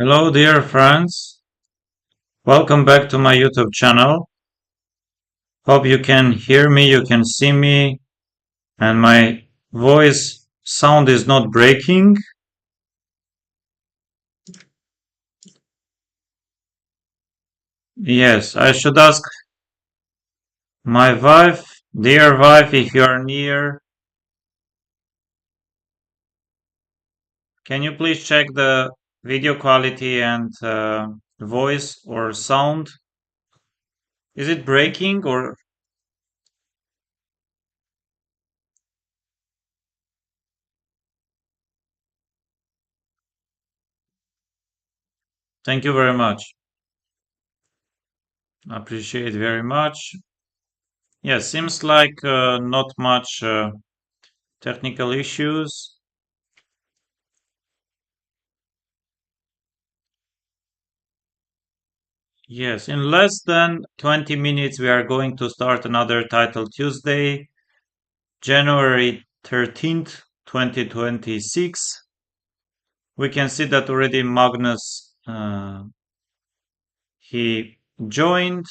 Hello, dear friends. Welcome back to my YouTube channel. Hope you can hear me, you can see me, and my voice sound is not breaking. Yes, I should ask my wife, dear wife, if you are near, can you please check the video quality and voice or sound? Is it breaking or? Thank you very much. Appreciate very much. Yes, seems like not much technical issues. Yes, in less than 20 minutes, we are going to start another Title Tuesday, January 13th, 2026. We can see that already Magnus, he joined.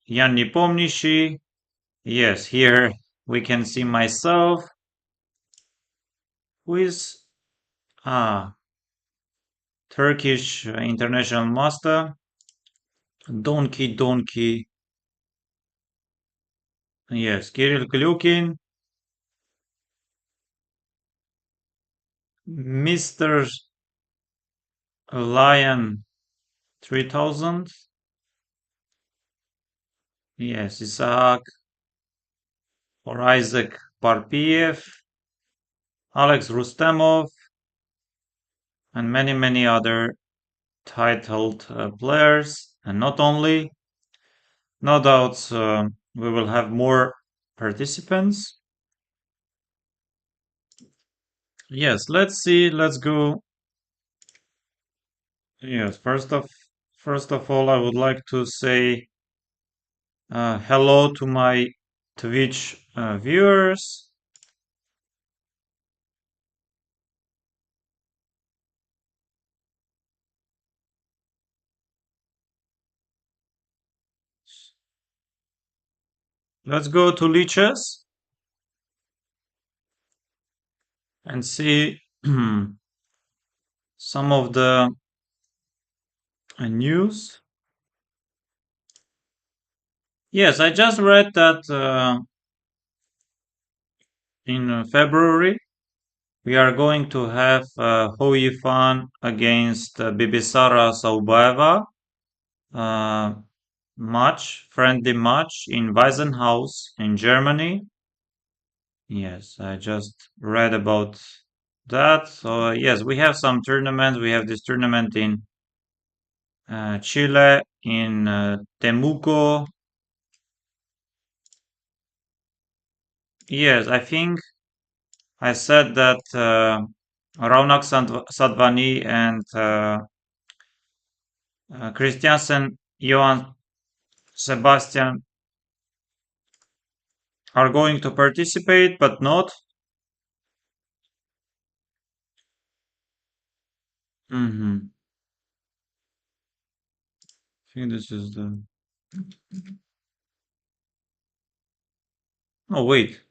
Jan Nepomniachtchi. Yes, here we can see myself, who is Turkish international master. Donkey. Yes, Kirill Klyukin, Mr. Lion 3000. Yes, Isaac or Isaac Parpiev, Alex Rustemov, and many other titled players. And not only, no doubt we will have more participants. Yes, let's see. Let's go. Yes, first of all, I would like to say hello to my Twitch viewers. Let's go to Lichess and see some of the news. Yes, I just read that in February we are going to have Hou Yifan against Bibisara Saubaeva friendly match in Weisenhaus in Germany. Yes, I just read about that. So yes, we have some tournaments. We have this tournament in Chile, in Temuco. Yes, I think I said that Raunak Sadvani and Christiansen Johan Sebastian are going to participate, but not. I think this is the. Oh, wait.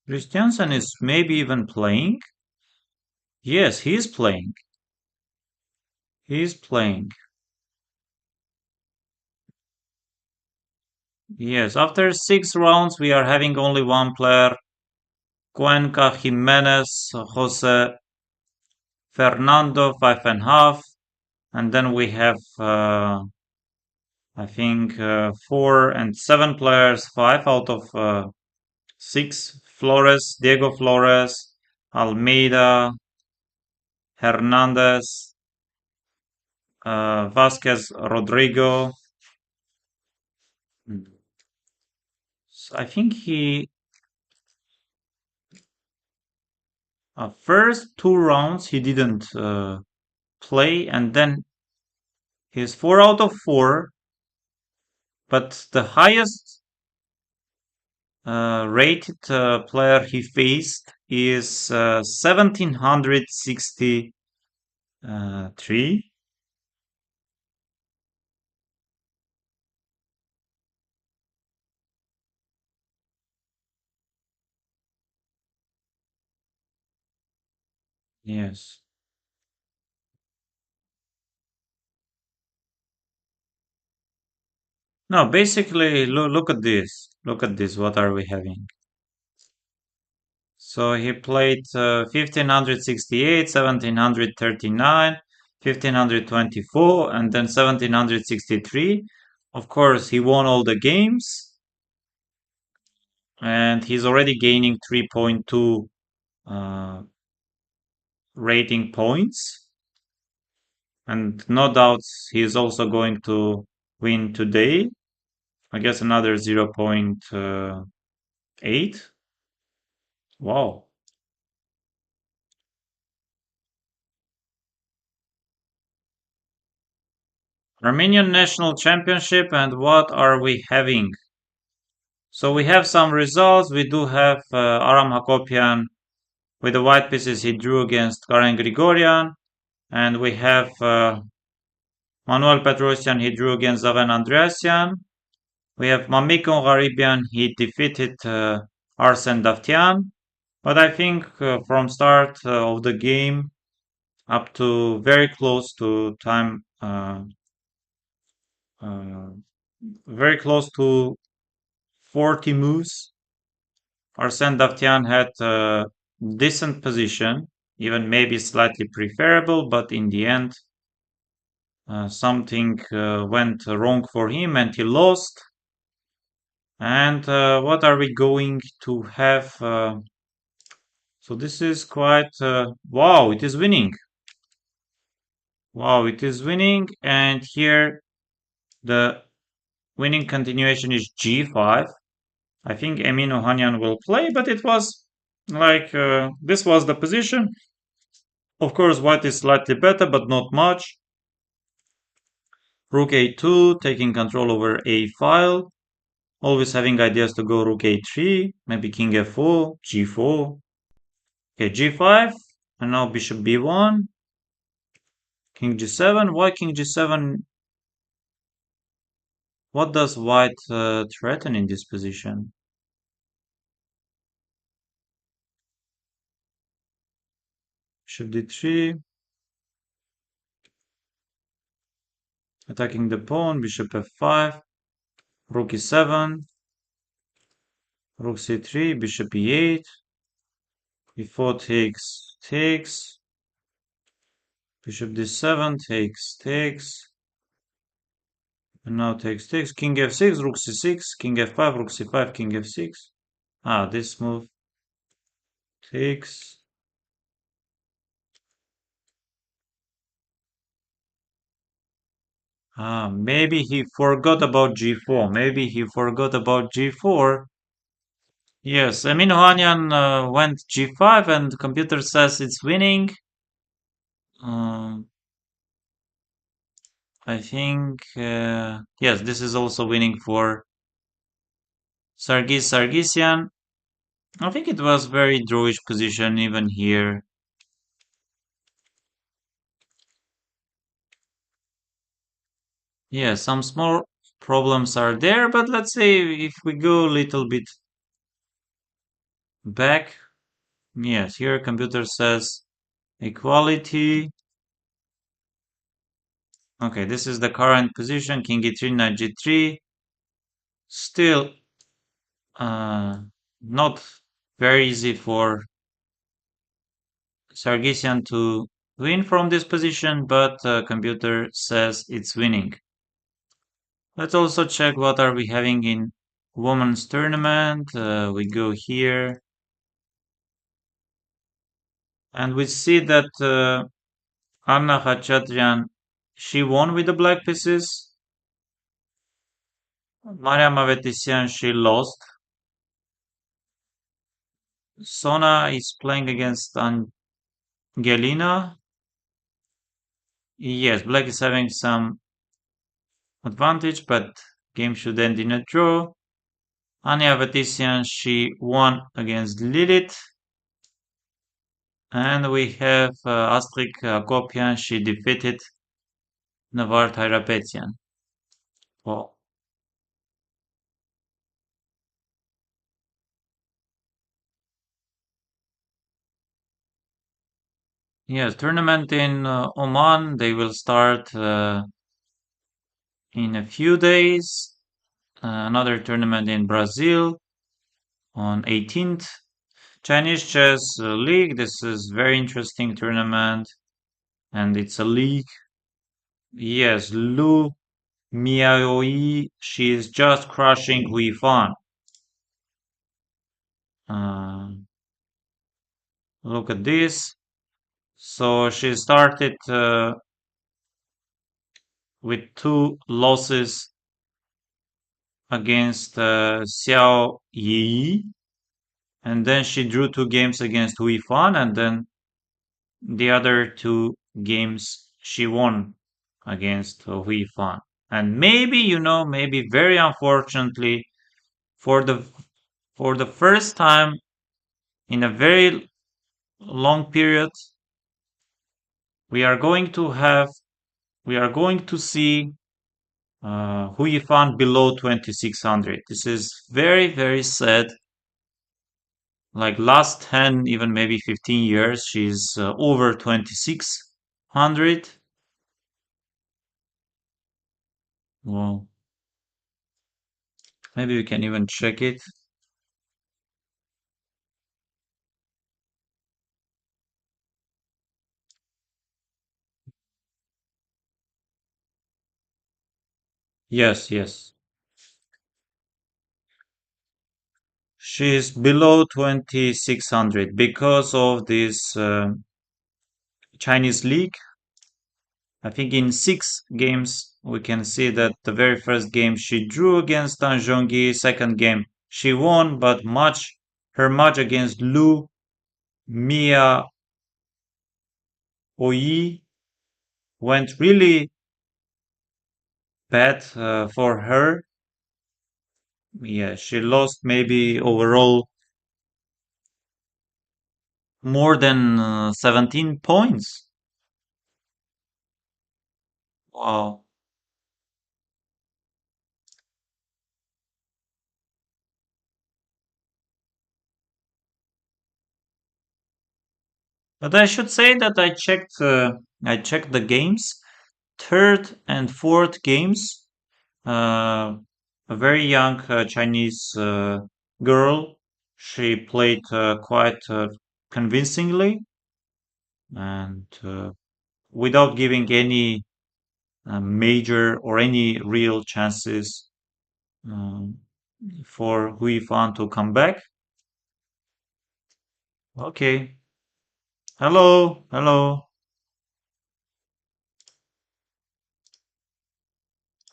Christiansen is maybe even playing? Yes, he's playing. He's playing. Yes, after 6 rounds, we are having only one player. Cuenca Jimenez, Jose Fernando, 5.5. And then we have, I think, 4 and 7 players, 5 out of 6. Flores, Diego Flores, Almeida, Hernandez, Vasquez, Rodrigo. I think he first 2 rounds he didn't play, and then his 4 out of 4 But the highest rated player he faced is 1763. Yes. No, basically, look at this. Look at this. What are we having? So he played 1568, 1739, 1524, and then 1763. Of course, he won all the games, and he's already gaining 3.2 uh, rating points. And no doubt he's also going to win today. I guess another 0.8. Wow. Armenian National Championship, and what are we having? So we have some results. We do have Aram Hakopian with the white pieces he drew against Karen Grigorian. And we have Manuel Petrosyan he drew against Zaven Andreasyan. We have Mamikon Gharibian he defeated Arsen Davtyan. But I think from start of the game up to very close to time, uh, very close to 40 moves, Arsene Davtyan had a decent position, even maybe slightly preferable, but in the end, something went wrong for him and he lost. And what are we going to have? So this is quite wow! It is winning. Wow, it is winning, and here the winning continuation is G5. I think Emin Ohanyan will play, but it was like this was the position. Of course, white is slightly better, but not much. Rook a2, taking control over a file. Always having ideas to go rook a3, maybe king f4, g4. Okay, g5, and now bishop b1, king g7. Why king g7? What does white threaten in this position? Bishop d3, attacking the pawn, bishop f5, rook e7, rook c3, bishop e8, e4 takes, bishop d7 takes, and now takes, king f6, rook c6, king f5, rook c5, king f6. Ah, this move takes. Ah, maybe he forgot about g4. Maybe he forgot about g4. Yes, Emin Ohanian went g5 and computer says it's winning. Um, I think, yes, this is also winning for Sargis Sargisian. I think it was very drawish position even here. Yeah, some small problems are there, but let's say if we go a little bit back, yes, here computer says equality. Okay, this is the current position, king e3, knight g3. Still, not very easy for Sargisian to win from this position, but computer says it's winning. Let's also check what are we having in women's tournament. We go here, and we see that Anna Khachaturian, she won with the black pieces. Maria Mavetissian, she lost. Sona is playing against Angelina. Yes, black is having some advantage, but game should end in a draw. Anya Vatisian, she won against Lilith. And we have Astrid Akopian, she defeated Navar Thairapetian. Wow. Yes, tournament in Oman, they will start in a few days. Another tournament in Brazil on 18th. Chinese Chess League, this is very interesting tournament. And it's a league. Yes, Lu Miaoi, she is just crushing Hui Fan. Uh, Look at this. So she started with two losses against Xiao Yi, and then she drew two games against Hui Fan, and then the other two games she won against Hui Fan. And maybe, maybe very unfortunately, for the for the first time in a very long period, we are going to have we are going to see who you found below 2600. This is very, very sad. Like last 10, even maybe 15 years, she's over 2600. Well, maybe we can even check it. Yes, yes. She's below 2600 because of this Chinese league. I think in 6 games, we can see that the very first game she drew against Tan Zhongyi, second game she won, but her match against Lu Mia Oyi went really bad for her. Yeah, she lost maybe overall more than 17 points. Wow. But I should say that I checked the games. Third and fourth games, uh, a very young Chinese girl. She played quite convincingly and without giving any major or any real chances um, for Hui Fan to come back. Okay. Hello, hello.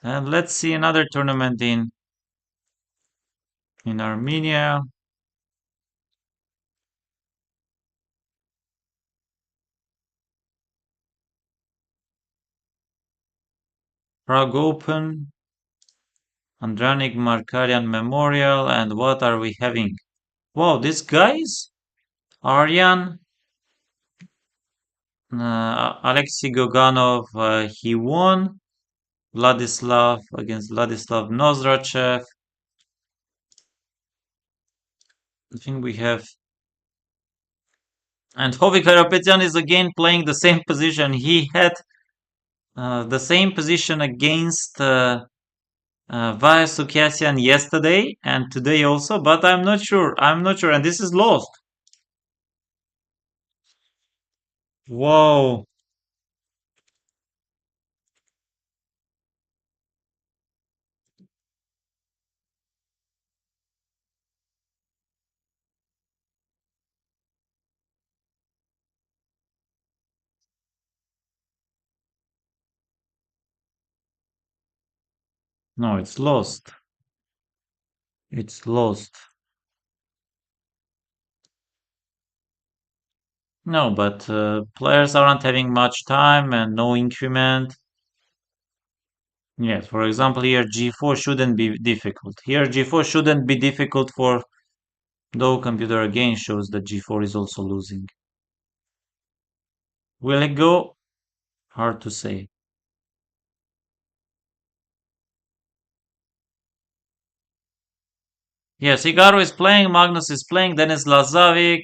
And let's see another tournament in Armenia. Prague Open, Andranik Markarian Memorial, and what are we having? Wow, these guys? Aryan, Alexei Goganov, he won. Vladislav against Vladislav Nozrachev. I think we have. And Hovik Karapetyan is again playing the same position. He had the same position against Vahe Sukyasyan yesterday and today also, but I'm not sure. I'm not sure. And this is lost. Whoa. No, it's lost. It's lost. No, but players aren't having much time and no increment. Yes, for example, here g4 shouldn't be difficult. Here g4 shouldn't be difficult for, though computer again shows that g4 is also losing. Will it go? Hard to say. Yes, Hikaru is playing, Magnus is playing, Denis Lazovic,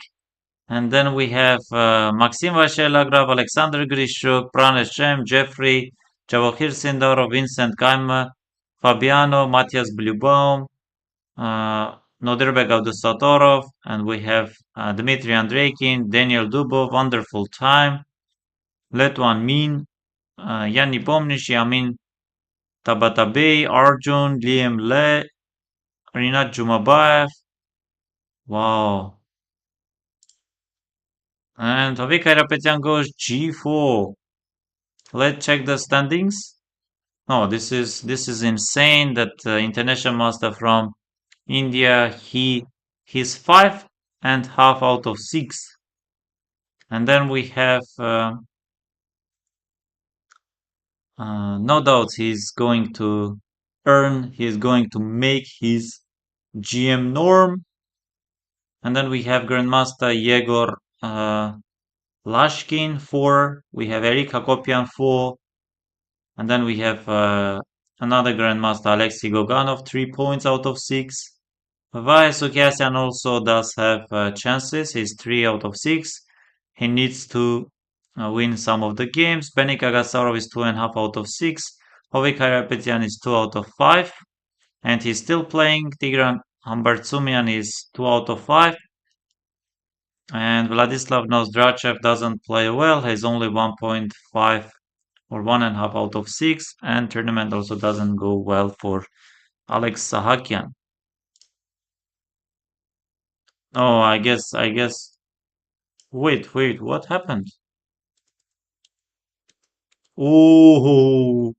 and then we have Maxim Vashelagrov, Alexander Grishuk, Pranesh Cem, Jeffrey, Javohir Sindorov, Vincent Kaimer, Fabiano, Matthias Blubaum, Nodirbek Abdusatorov, and we have Dmitry Andreikin, Daniel Dubov, Wonderful Time, Letuan Min, Yanni Pomnish, Yamin Tabatabey, Arjun, Liam Le, Rinat Jumabayev. Wow. And Hovik Karapetyan goes G4. Let's check the standings. No, this is insane that international master from India, he's 5.5 out of 6. And then we have no doubt he's going to make his GM norm. And then we have Grandmaster Yegor Lashkin 4. We have Erik Hakopian 4. And then we have another Grandmaster Alexei Goganov 3 points out of 6. Vaya Sukyasyan also does have chances. He's 3 out of 6. He needs to win some of the games. Benny Kagasarov is 2.5 out of 6. Hovik Harapetyan is 2 out of 5. And he's still playing. Tigran Hambartsumian is 2 out of 5. And Vladislav Nozdrachev doesn't play well. He's only 1.5 or 1.5 out of 6. And tournament also doesn't go well for Alex Sahakian. Oh, I guess. Wait, what happened? Oh,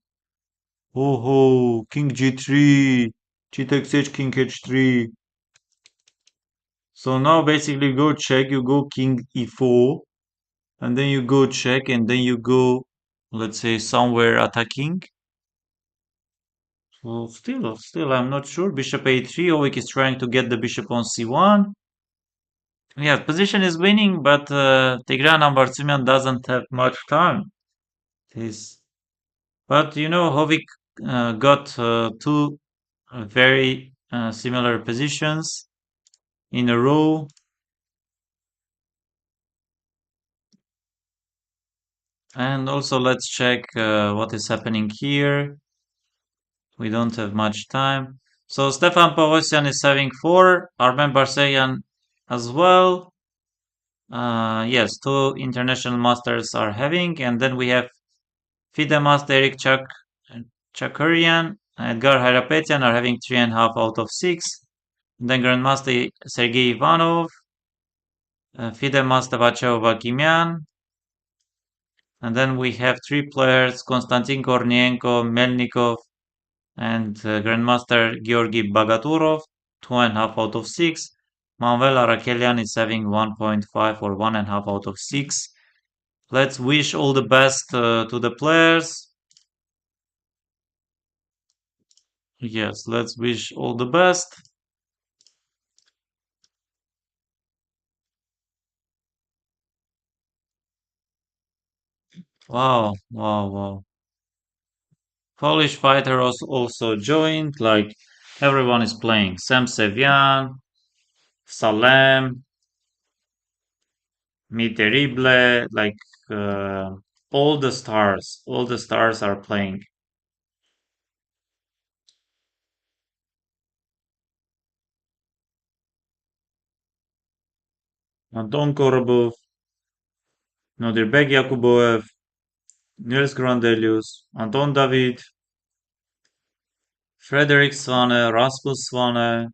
King G3, G takes H, King H3. So now basically go check, you go King E4, and then you go check, and then you go, let's say, somewhere attacking. So still, I'm not sure. Bishop A3, Ovik is trying to get the bishop on C1. Yeah, position is winning, but Tigran Ambartsimian doesn't have much time. He's, but Hovik got two very similar positions in a row. And also let's check what is happening here. We don't have much time. So Stefan Pavosyan is having 4, Armen Barseyan as well. Yes, 2 international masters are having, and then we have FIDE master Eric Chakurian and Edgar Harapetian are having 3.5 out of 6. And then Grandmaster Sergei Ivanov, FIDE master Vacheo Vakimian, and then we have 3 players, Konstantin Kornienko, Melnikov, and Grandmaster Georgy Bagaturov, 2.5 out of 6. Manuel Arakelian is having 1.5 or 1.5 out of 6. Let's wish all the best to the players. Yes, let's wish all the best. Wow. Polish fighters also joined, like everyone is playing. Sam Sevian, Salem, Mi Terrible, like uh, all the stars are playing. Anton Korobov, Nodirbek Yakuboev, Nils Grandelius, Anton David, Frederick Svane, Rasmus Svane,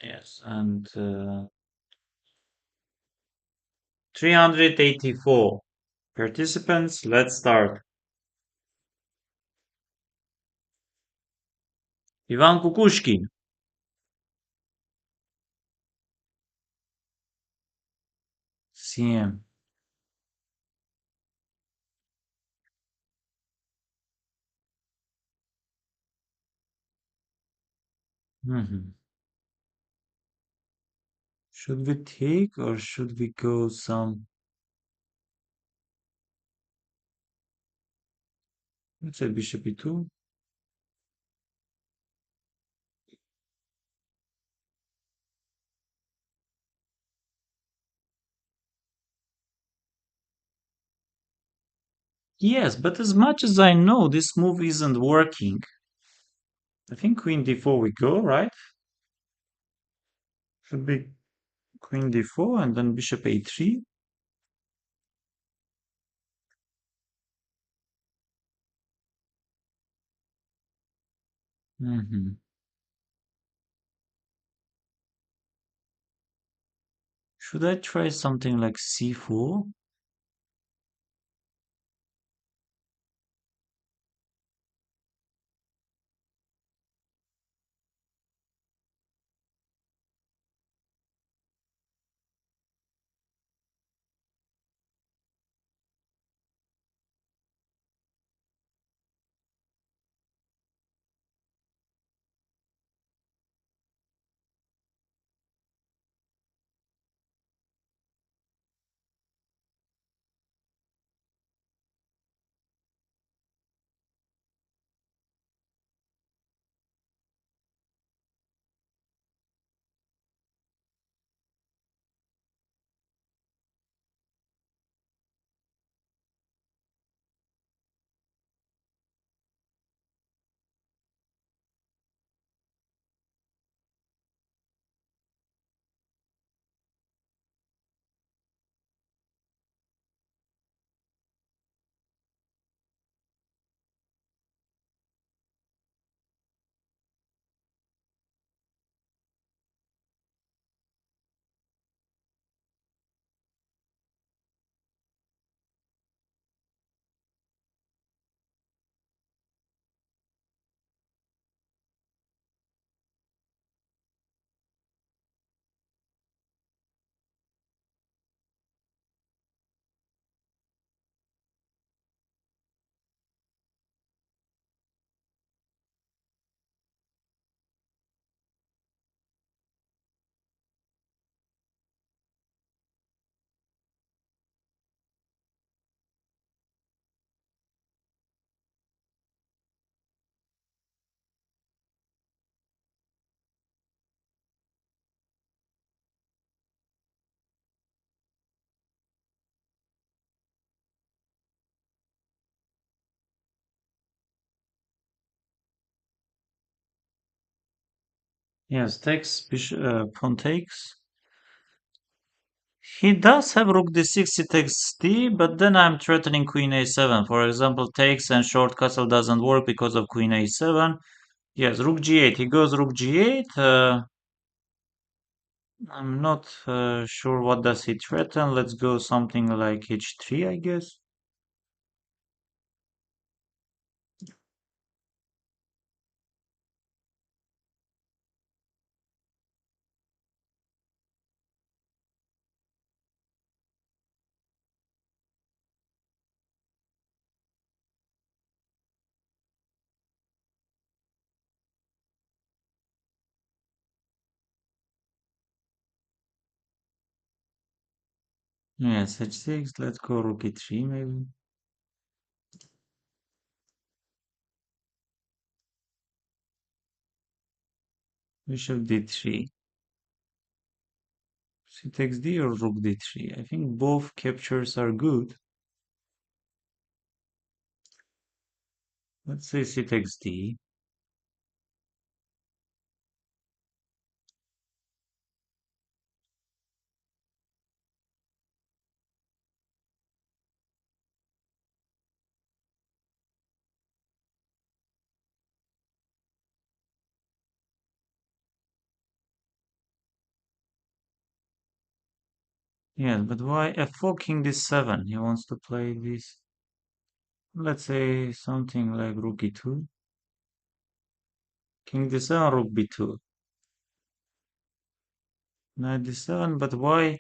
yes, and 384 participants. Let's start. Ivan Kukushkin, CM. Mhm. Should we take or should we go some, let's say bishop e2? Yes, but as much as I know, this move isn't working. I think queen d4 we go, right? Should be queen d4 and then bishop a3. Hmm. Should I try something like c4? Yes, takes, pawn takes. He does have rook d6, he takes d, but then I'm threatening queen a7. For example, takes and short castle doesn't work because of queen a7. Yes, rook g8. He goes rook g8. I'm not sure what does he threaten. Let's go something like h3, I guess. Yes, h6. Let's go rook e3 maybe. Bishop d3. C takes d or rook d3. I think both captures are good. Let's say c takes d. Yes, but why f4 king d7? He wants to play this. Let's say something like rook e2. King d7, rook b2. Knight d7, but why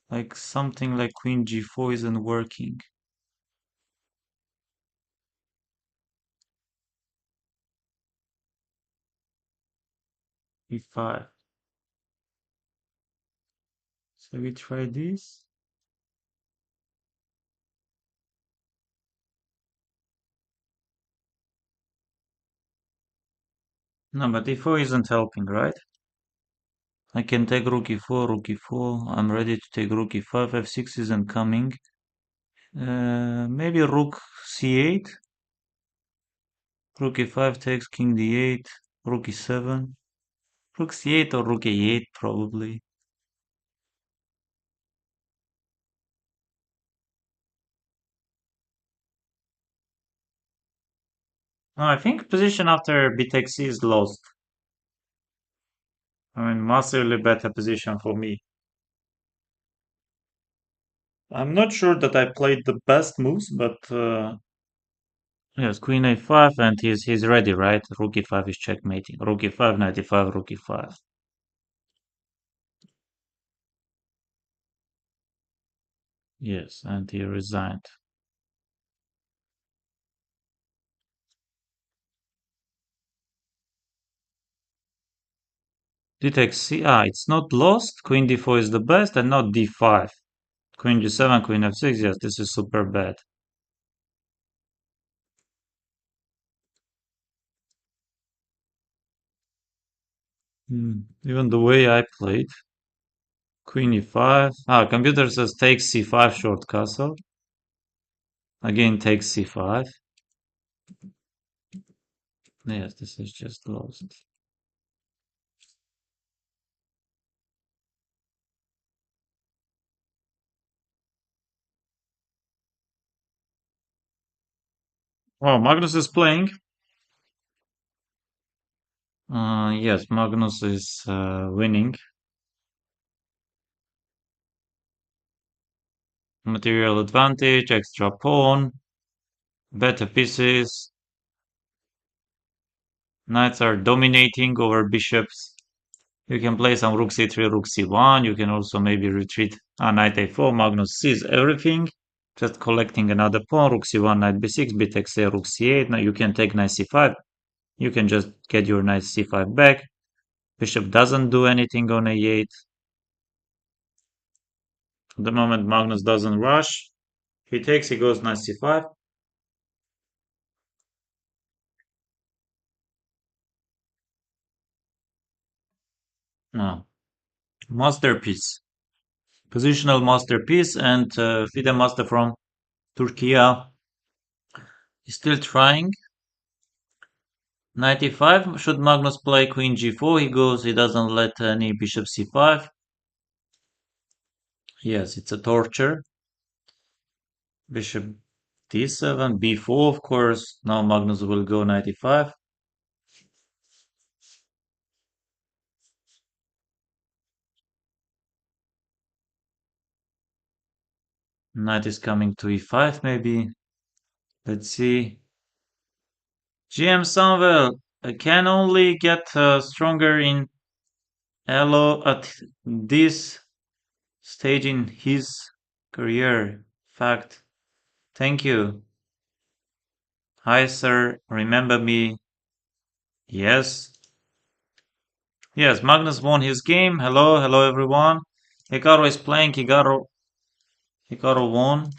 like something like queen g4 isn't working? e5. So we try this. No, but e4 isn't helping, right? I can take rook e4, rook e4. I'm ready to take rook e5. f6 isn't coming. Maybe rook c8. Rook e5 takes king d8. Rook e7. Rook c8 or rook a8 probably. No, I think position after b takes c is lost. I mean, massively better position for me. I'm not sure that I played the best moves, but yes, queen a5, and he's ready, right? Rook e5 is checkmating. Rook e5, knight e5, rook e5. Yes, and he resigned. D takes c. Ah, it's not lost. Queen d4 is the best, and not d5. Queen g7, queen f6. Yes, this is super bad. Even the way I played. Queen e5. Ah, computer says take c5 short castle. Again, takes c5. Yes, this is just lost. Oh, Magnus is playing. Yes, Magnus is winning. Material advantage, extra pawn, better pieces. Knights are dominating over bishops. You can play some rook c3, rook c1. You can also maybe retreat knight a4. Magnus sees everything. Just collecting another pawn, rook c1, knight b6, b takes a, rook c8. Now you can take knight c5. You can just get your knight c5 back. Bishop doesn't do anything on a8. The moment Magnus doesn't rush, he takes, he goes knight c5. No. Masterpiece. Positional masterpiece, and FIDE master from Turkey is still trying. 95. Should Magnus play queen g4? He goes, he doesn't let any bishop c5. Yes, it's a torture. Bishop d7, b4, of course. Now Magnus will go 95. Knight is coming to e5, maybe. Let's see. GM Samuel can only get stronger in Elo at this stage in his career. Fact. Thank you. Hi, sir. Remember me? Yes. Yes, Magnus won his game. Hello, hello, everyone. Hikaru is playing. Hikaru won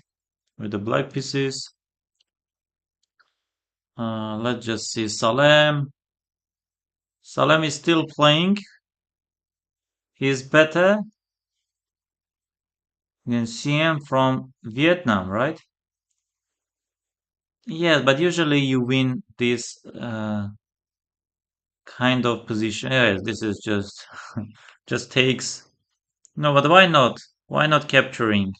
with the black pieces. Let's just see. Salem. Salem is still playing. He's better than CM from Vietnam, right? Yes, but usually you win this kind of position. Yes, this is just just takes. No, but why not? Why not capturing?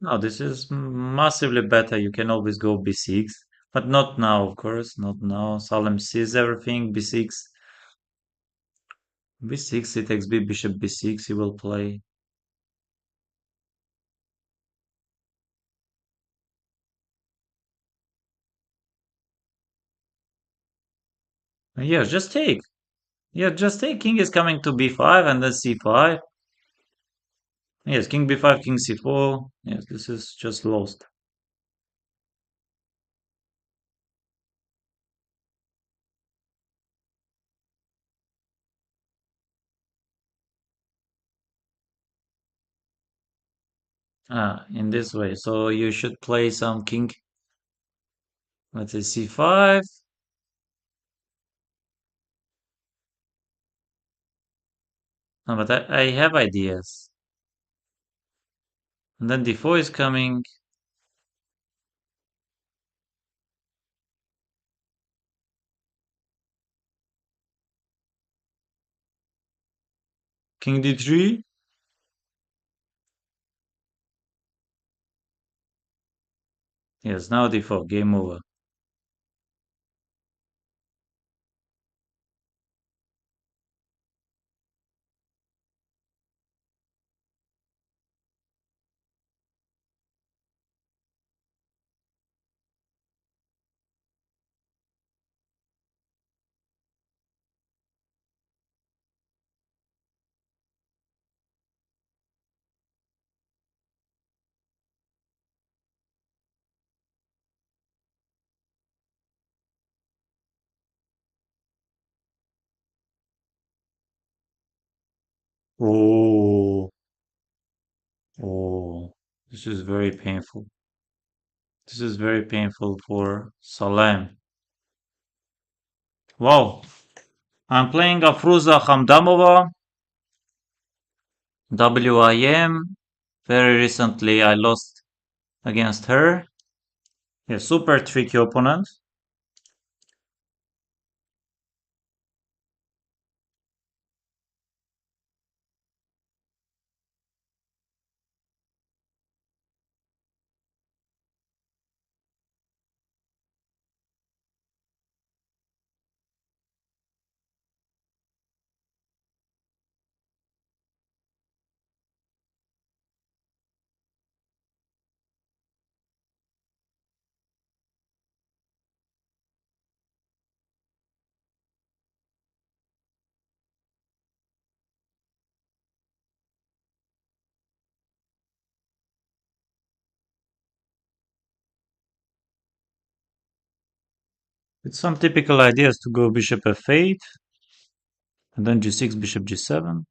No, this is massively better. You can always go b6, but not now, of course, not now. Salem sees everything. b6, b6. He takes b, bishop b6. He will play. Yes, just take. Yeah, just take. King is coming to b5 and then c5. Yes, king b5, king c4. Yes, this is just lost. In this way. So you should play some king, let's say c5. No, but I have ideas. And then d4 is coming. King d3. Yes, now d4. Game over. Oh, oh, this is very painful. This is very painful for Salem. Wow, I'm playing Afruza Khamdamova, WIM. Very recently I lost against her. A super tricky opponent. With some typical ideas to go bishop f8, and then g6, bishop g7.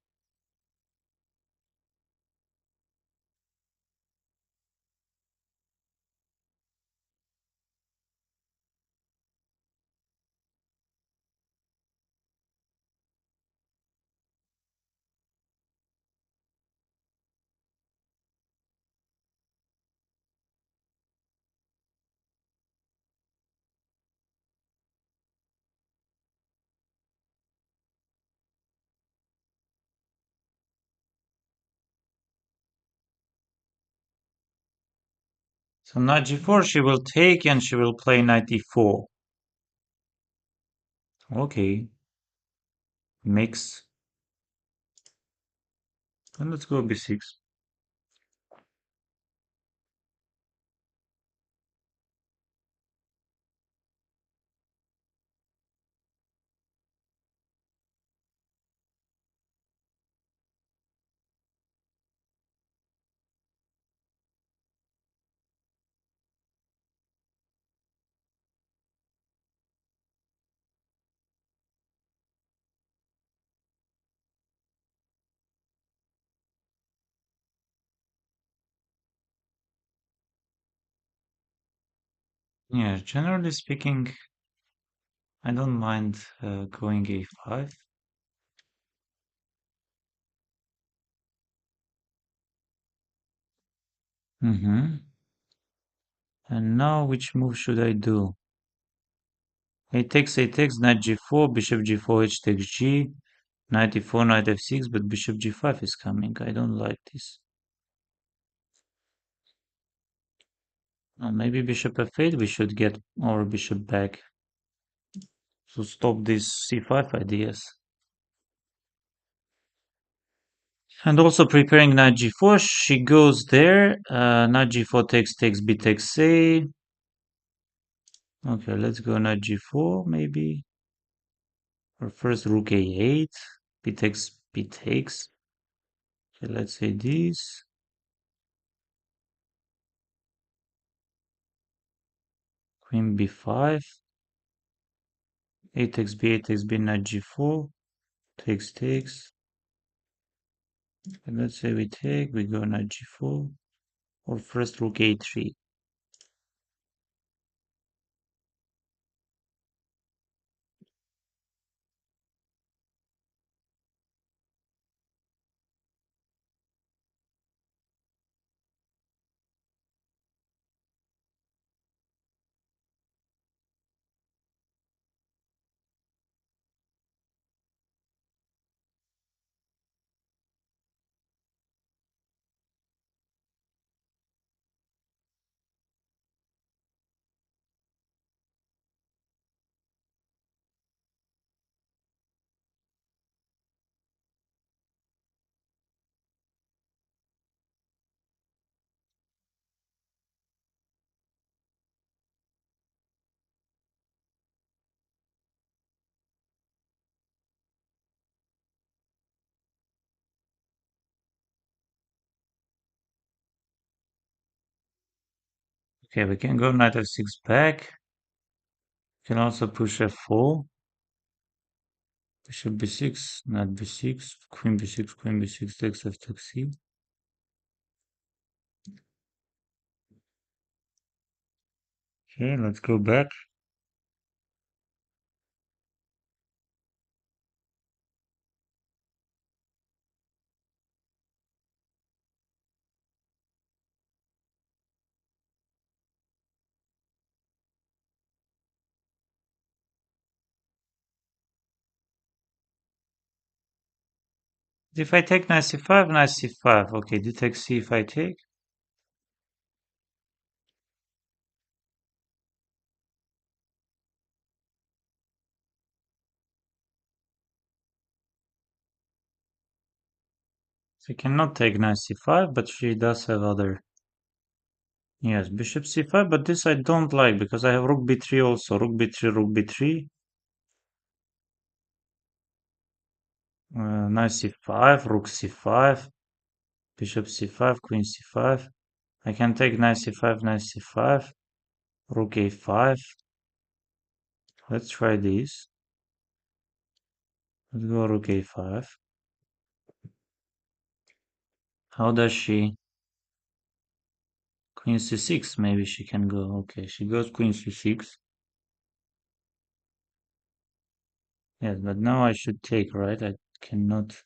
So knight g4, she will take and she will play knight e4. Okay, mix. And let's go b6. Yeah, generally speaking, I don't mind going a5. Mm-hmm. And now which move should I do? A takes, knight g4, bishop g4, h takes g, knight e4, knight f6, but bishop g5 is coming. I don't like this. Maybe bishop f8, we should get our bishop back to stop these c5 ideas. And also preparing knight g4, she goes there. Knight g4 takes, b takes a. Okay, let's go knight g4 maybe. Or first rook a8, b takes, b takes. Okay, let's say this. Queen b5. A takes b, knight g4. Takes. And let's say we take, we go knight g4. or first rook a3. Okay, we can go knight f6 back. We can also push f4. Bishop b6, knight b6, queen b6, queen b6, takes f takes c. Okay, let's go back. If I take knight c5, knight c5. Okay, d takes c if I take. She cannot take knight c5, but she does have other. Yes, bishop c5, but this I don't like because I have rook b3 also. Rook b3, rook b3. Knight c5, rook c5, bishop c5, queen c5. I can take knight c5, knight c5, rook a5. Let's try this. Let's go rook a5. How does she? Queen c6, maybe she can go. Okay, she goes queen c6. Yes, but now I should take, right? I cannot.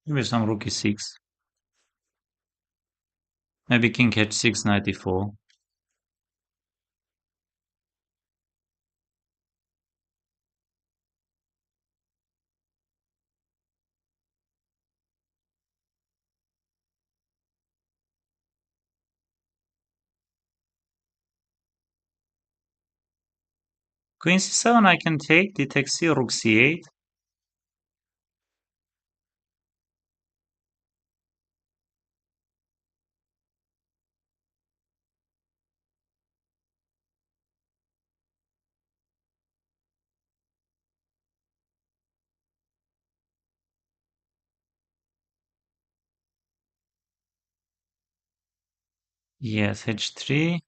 Maybe some rook e6. Maybe king h6, knight e4. Queen c7 I can take. D takes c, rook c8. Yes, h3.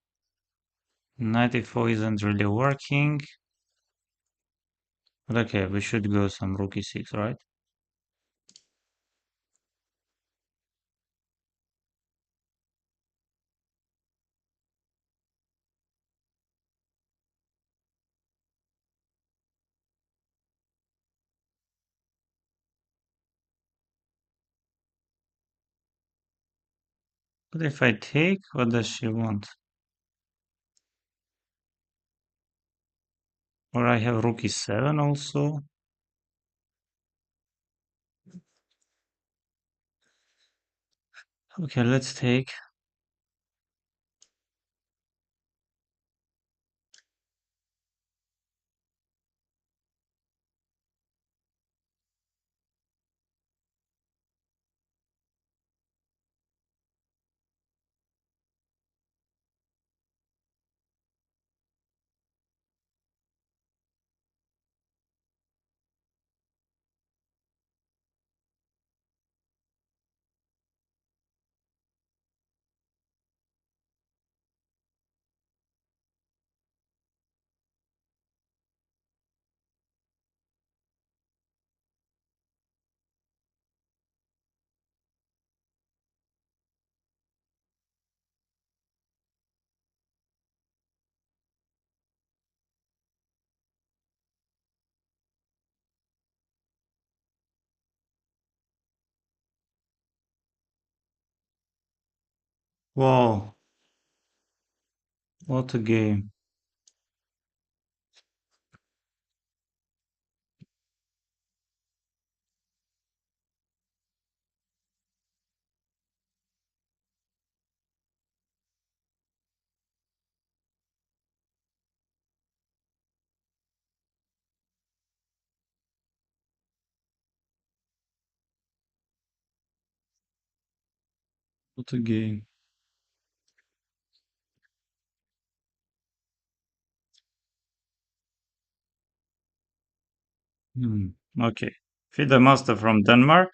Knight e4 isn't really working. But okay, we should go some rook e6, right? But if I take, what does she want? Or I have rook e7 also. Okay, let's take. Wow, what a game. What a game. Hmm. Okay. FIDE Master from Denmark.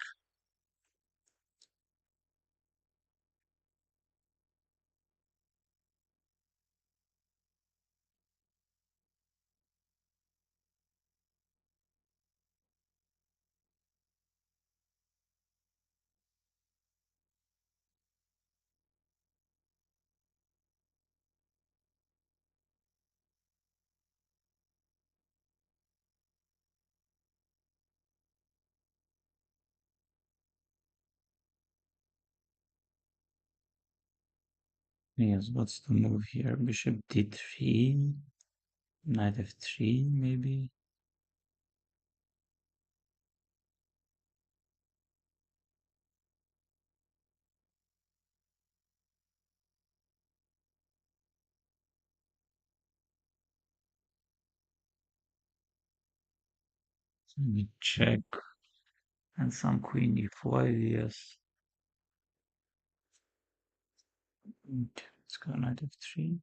Yes, what's the move here? Bishop d3, knight f3, maybe. Let me check. And some queen e5, yes. Okay, let's go knight f3.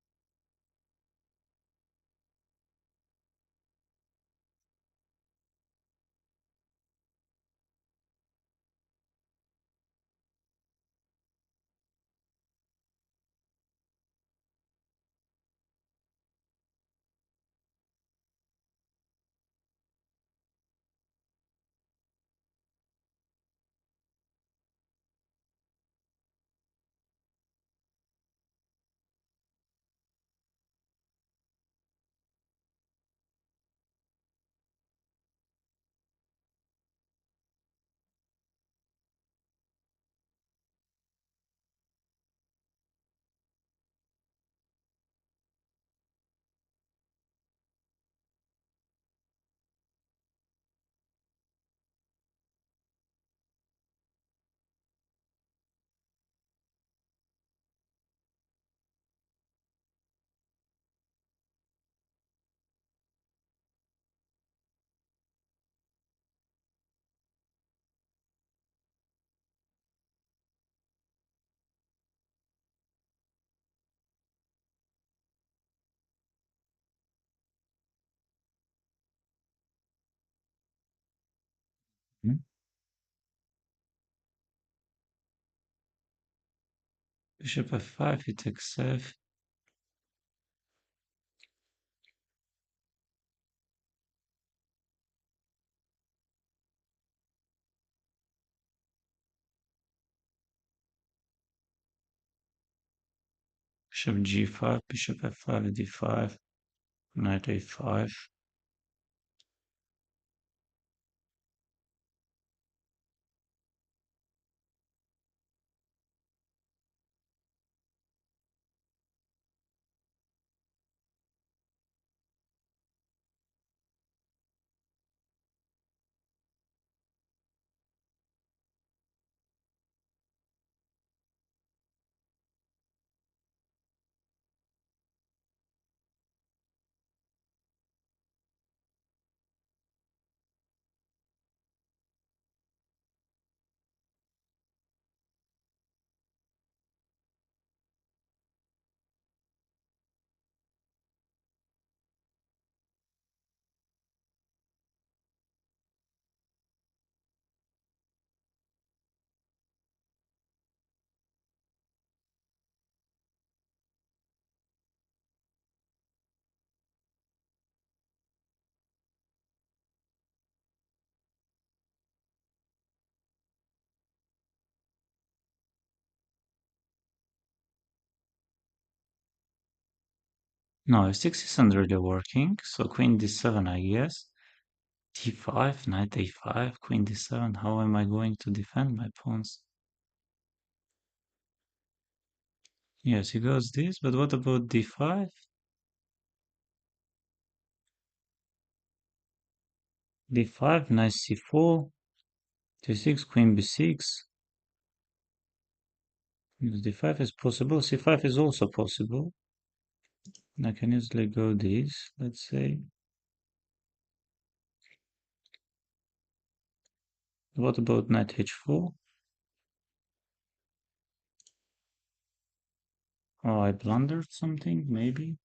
Bishop f5, he takes f. Bishop g5, bishop f5, d5, knight a5. No, f6 isn't really working, so queen d7, I guess. d5, knight a5, queen d7. How am I going to defend my pawns? Yes, he goes this, but what about d5? d5, knight c4, d6, queen b6. d5 is possible, c5 is also possible. I can easily go this, let's say. What about knight h4? Oh, I blundered something, maybe?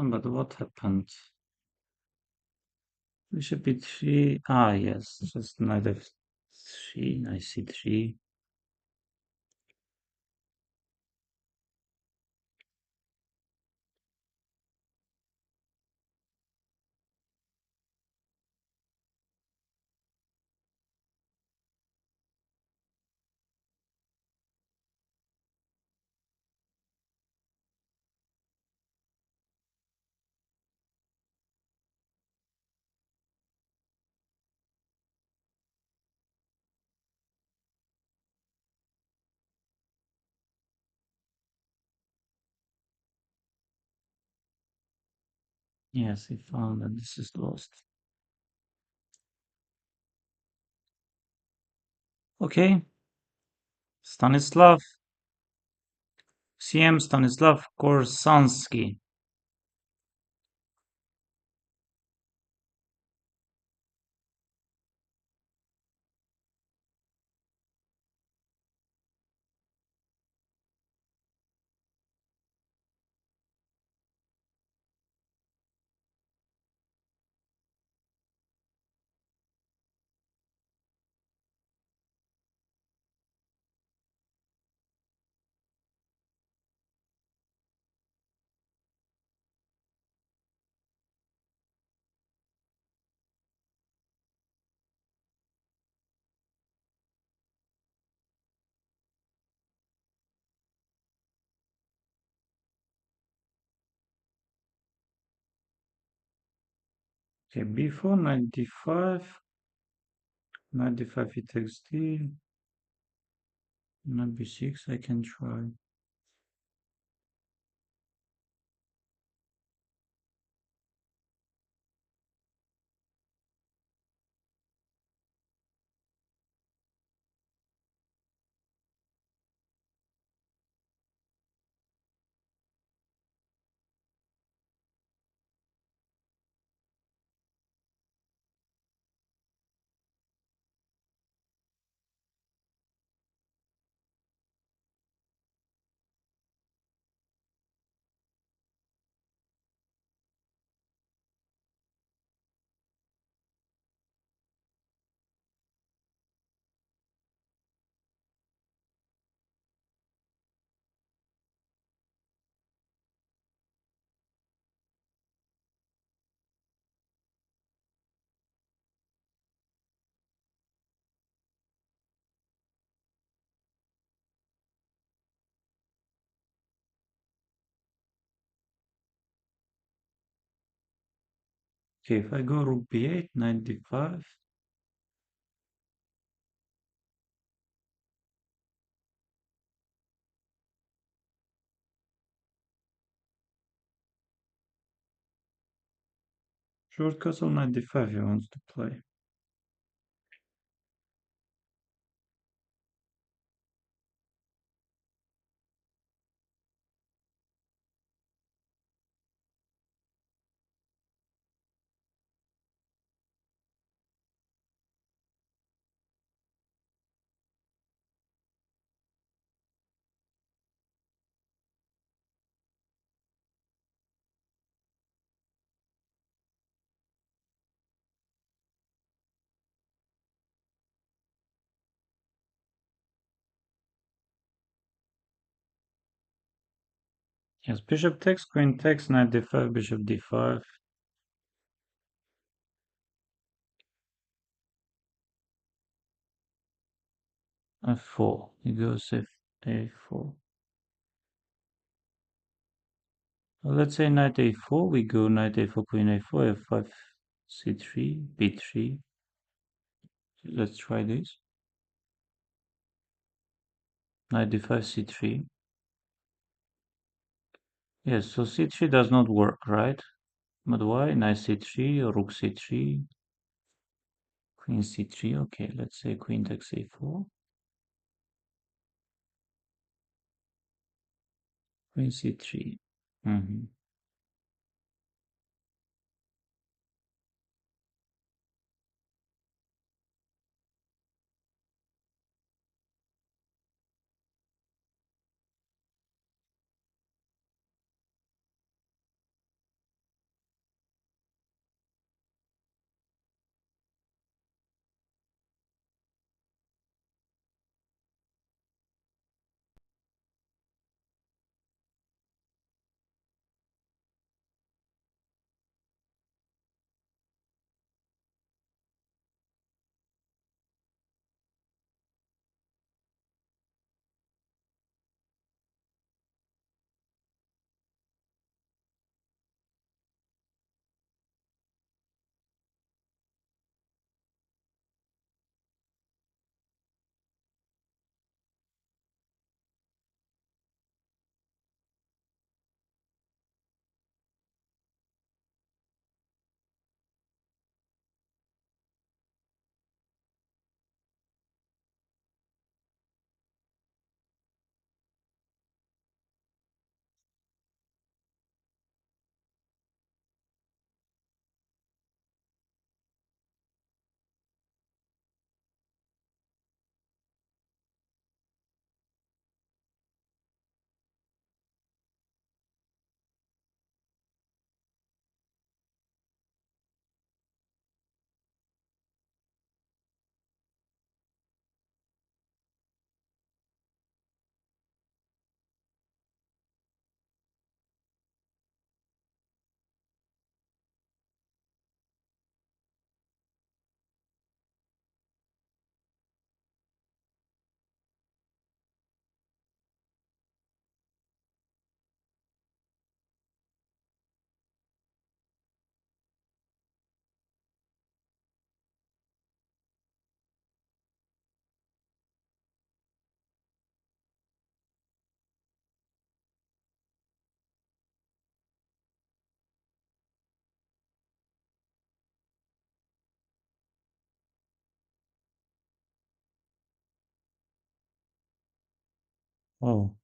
But what happened? Bishop b3. Ah, yes, just knight f3, knight c3. Yes, he found that this is lost. Okay, Stanislav. CM Stanislav Korsansky. Okay, b4, knight d5, knight d5 he takes d, knight b6 I can try. Okay, if I go rook b8, knight d5, short castle knight d5 he wants to play. Yes, bishop takes, queen takes, knight d5, bishop d5. f4, he goes a4. Let's say knight a4, we go knight a4, queen a4, f5, c3, b3. Let's try this. Knight d5, c3. Yes, so c3 does not work, right? But why? Knight c3, rook c3, queen c3. Okay, let's say queen takes a4. Queen c3. Oh.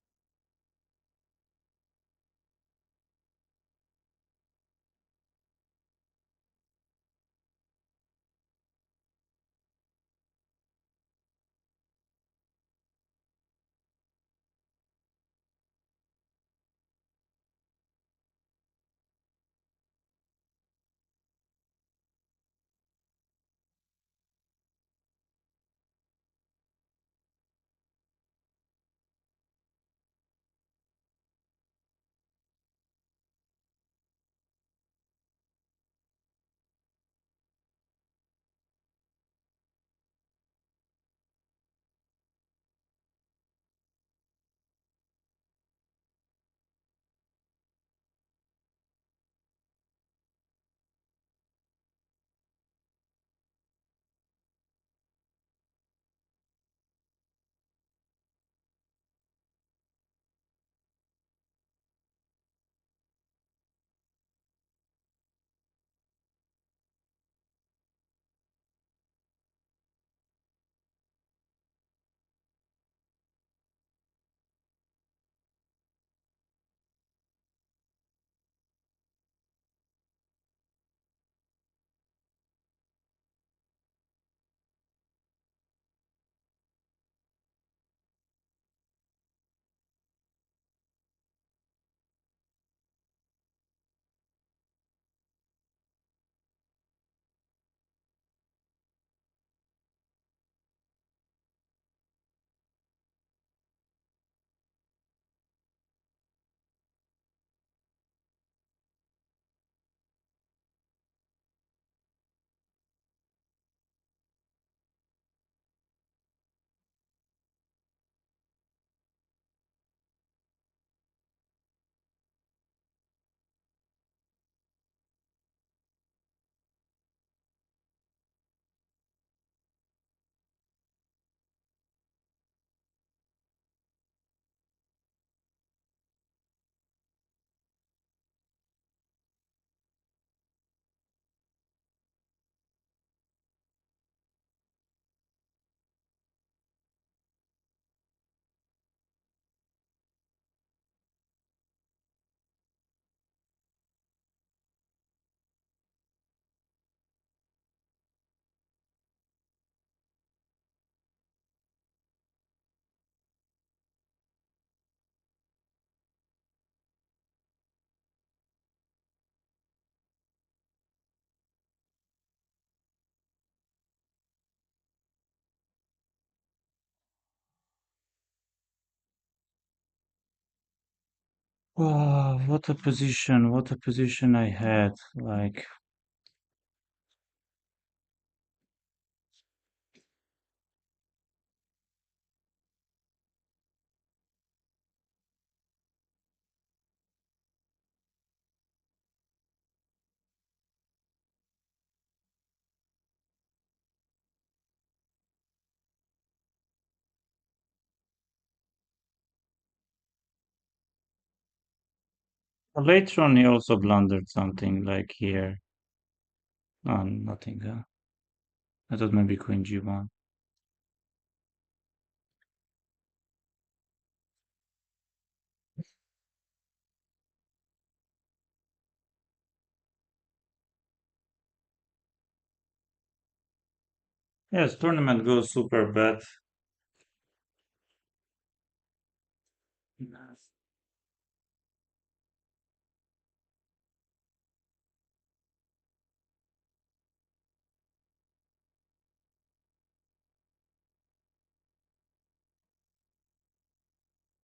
Wow, what a position I had. Like, later on he also blundered something like here. Oh, nothing. I thought maybe Queen G1. Yes, tournament goes super bad.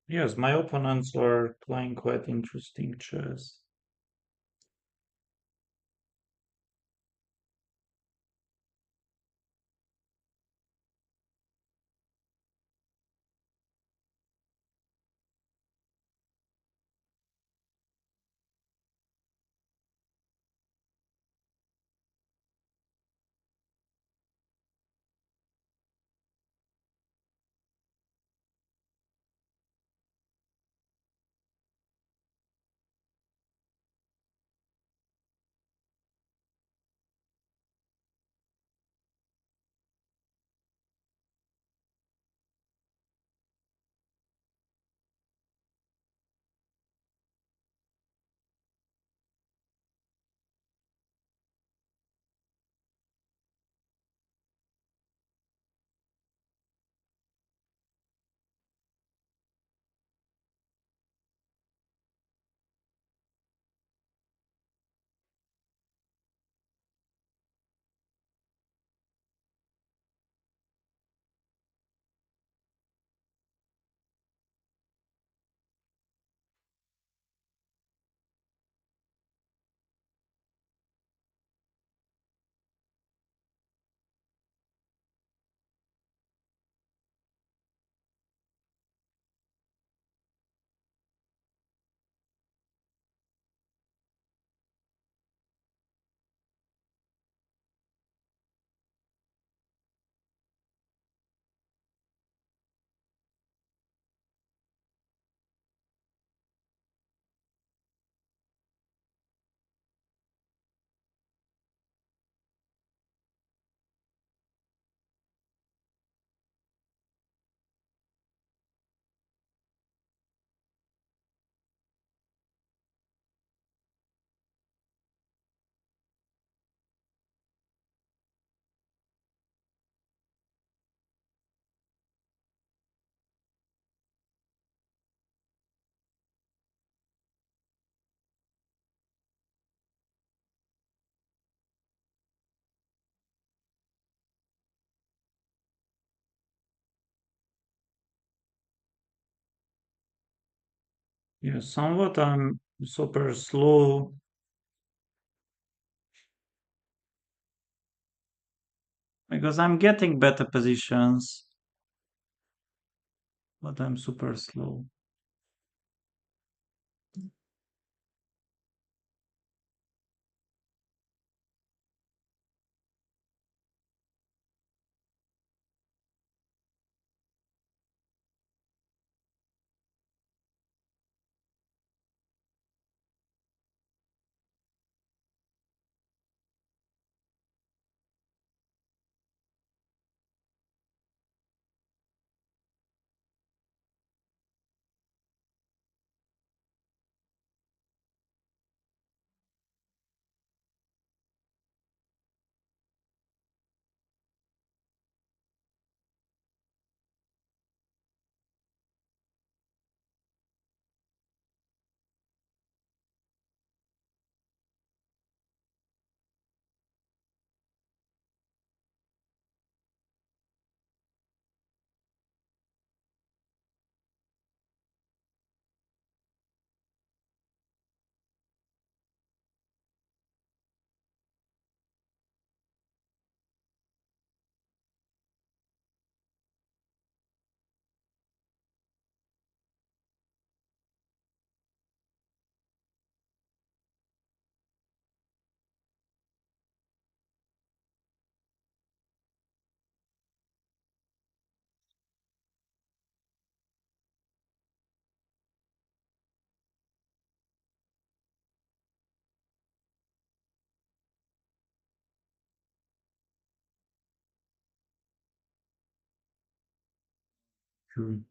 Yes, my opponents are playing quite interesting chess. Yeah, somewhat I'm super slow because I'm getting better positions, but I'm super slow. True.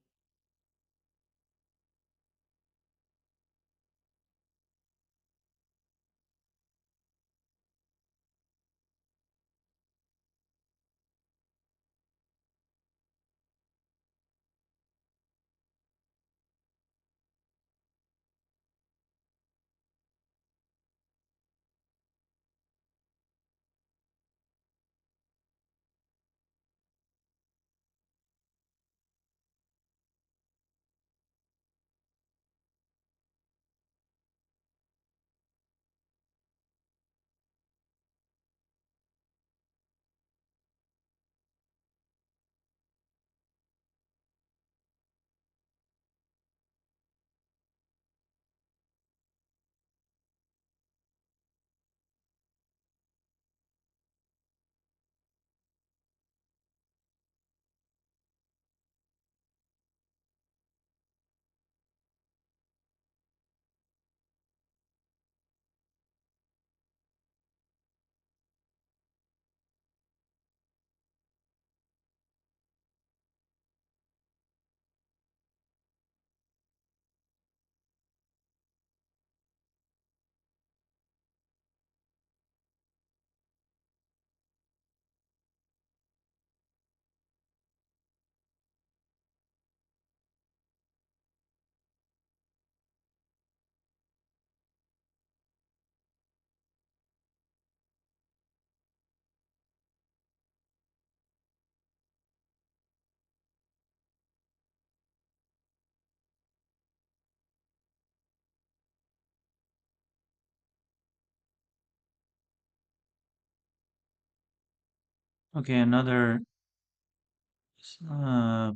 Okay, another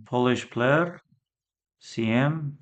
Polish player, CM.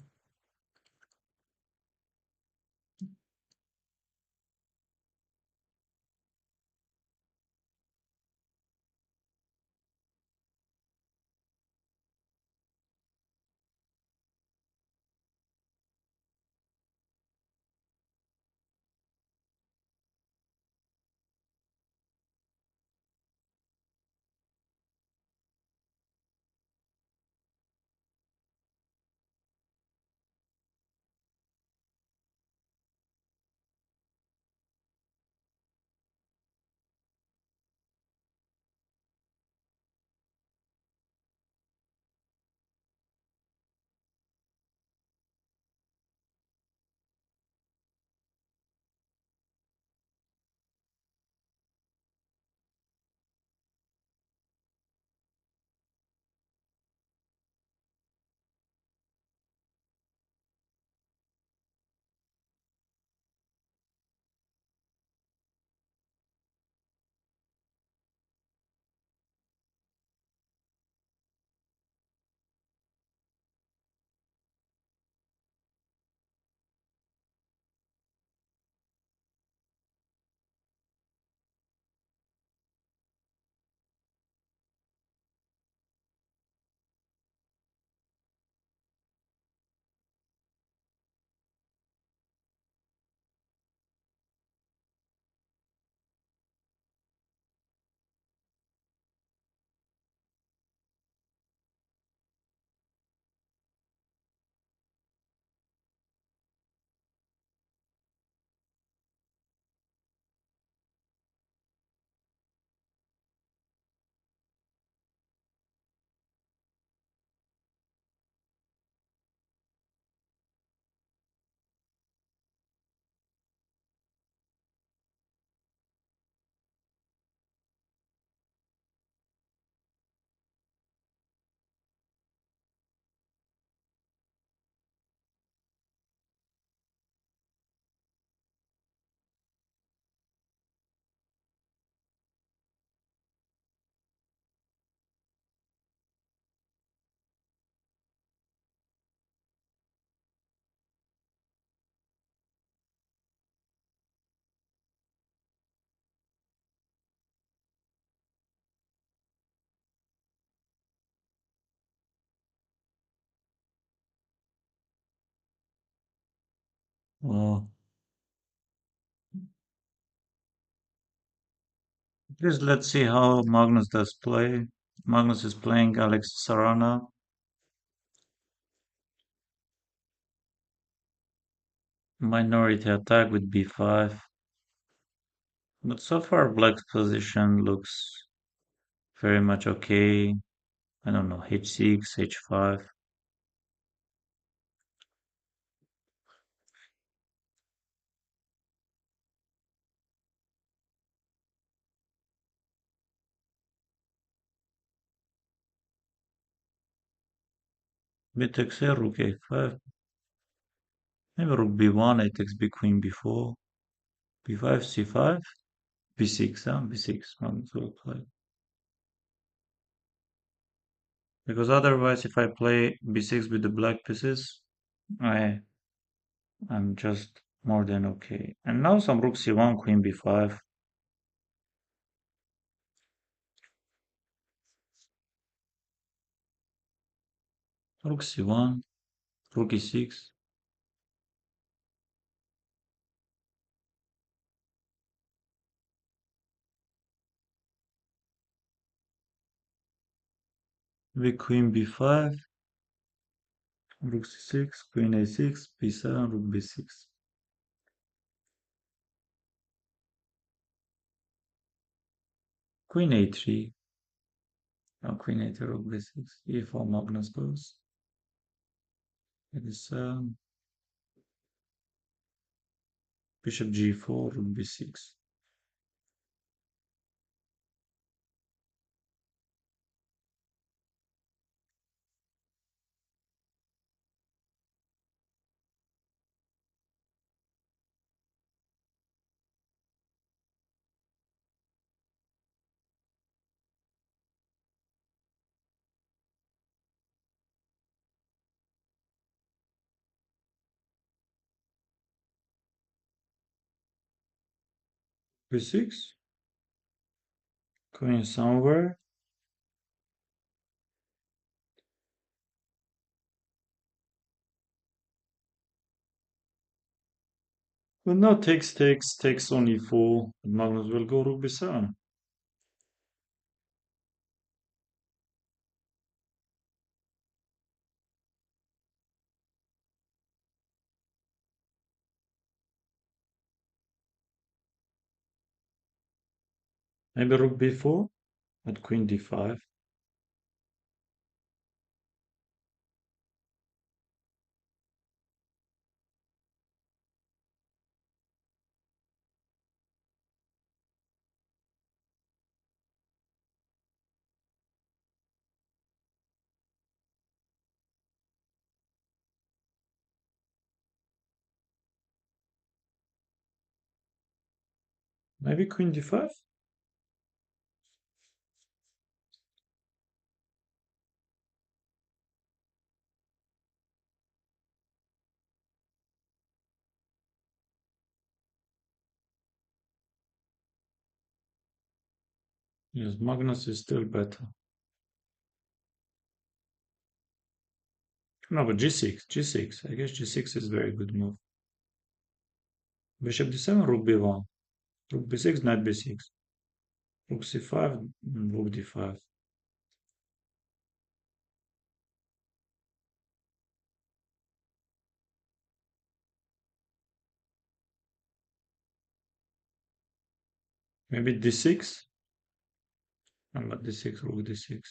Well, just let's see how Magnus does play. Magnus is playing Alex Sarana. Minority attack with b5. But so far, Black's position looks very much okay. I don't know, h6, h5. Bit takes a rook a5. Maybe rook b1, I takes b queen b4, b5, c5, b6, huh? b6, Magnus will play. Because otherwise, if I play b6 with the black pieces, I I'm just more than okay. And now some rook c1, queen b5. Rook c1, rook e6. Maybe queen b5, rook c6, queen a6, b7, rook b6. Queen a3. Now queen a3, rook b6. e4 Magnus goes. It is bishop g4, rook b6. b6. Queen somewhere. But now takes on e4. Magnus will go rook b7. Maybe rook b4 at queen d5. Maybe queen d5. Yes, Magnus is still better. No, but g6, g6. I guess g6 is very good move. Bishop d7, rook b1. Rook b6, knight b6. Rook c5, rook d5. Maybe d6. No, but d6, rook d6.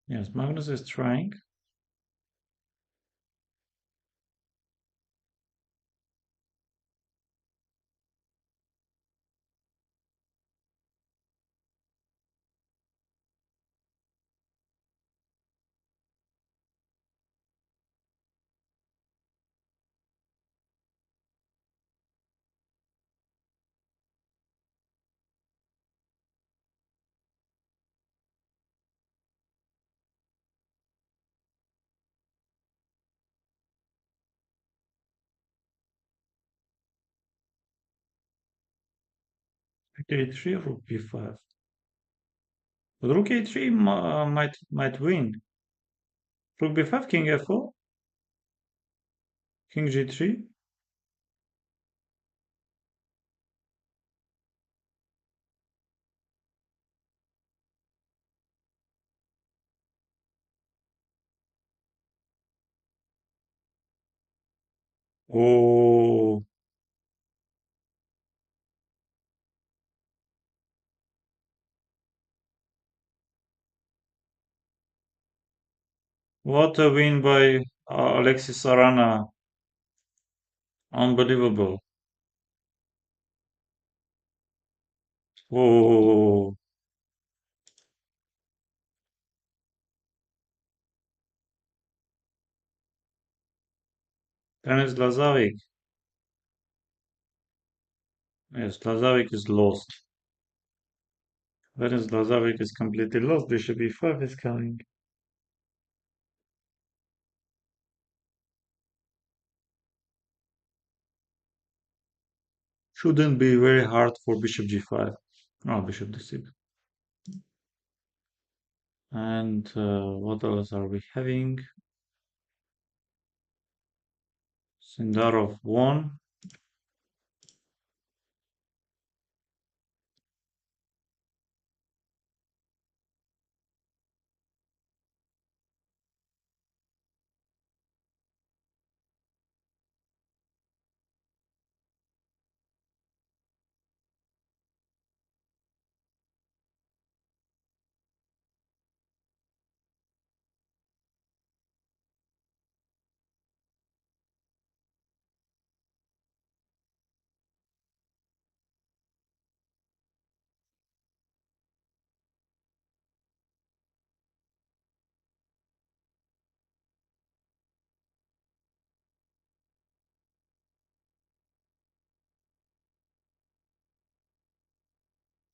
Yes, Magnus is trying. Rook a3, rook b5. But rook a3 might win. Rook b5, king f4, king g3. Oh, what a win by Alexis Arana. Unbelievable. Oh, Denis Lazarevic. Yes, Lazarevic is lost. Denis Lazarevic is completely lost. Bishop e5 is coming. Shouldn't be very hard for bishop g5. Oh, bishop d6. And what else are we having? Sindarov won.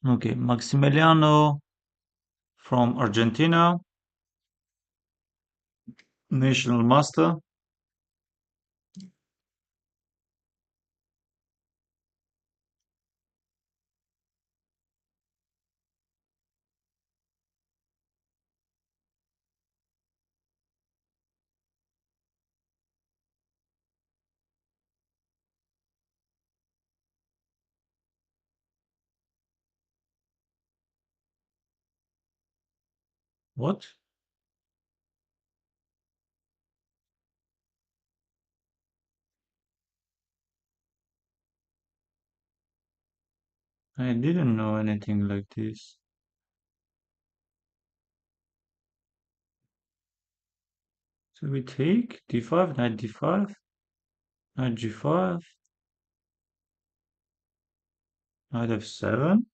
Okay, Maximiliano from Argentina, national master. What? I didn't know anything like this. So we take d5, knight d5, knight g5, knight f7.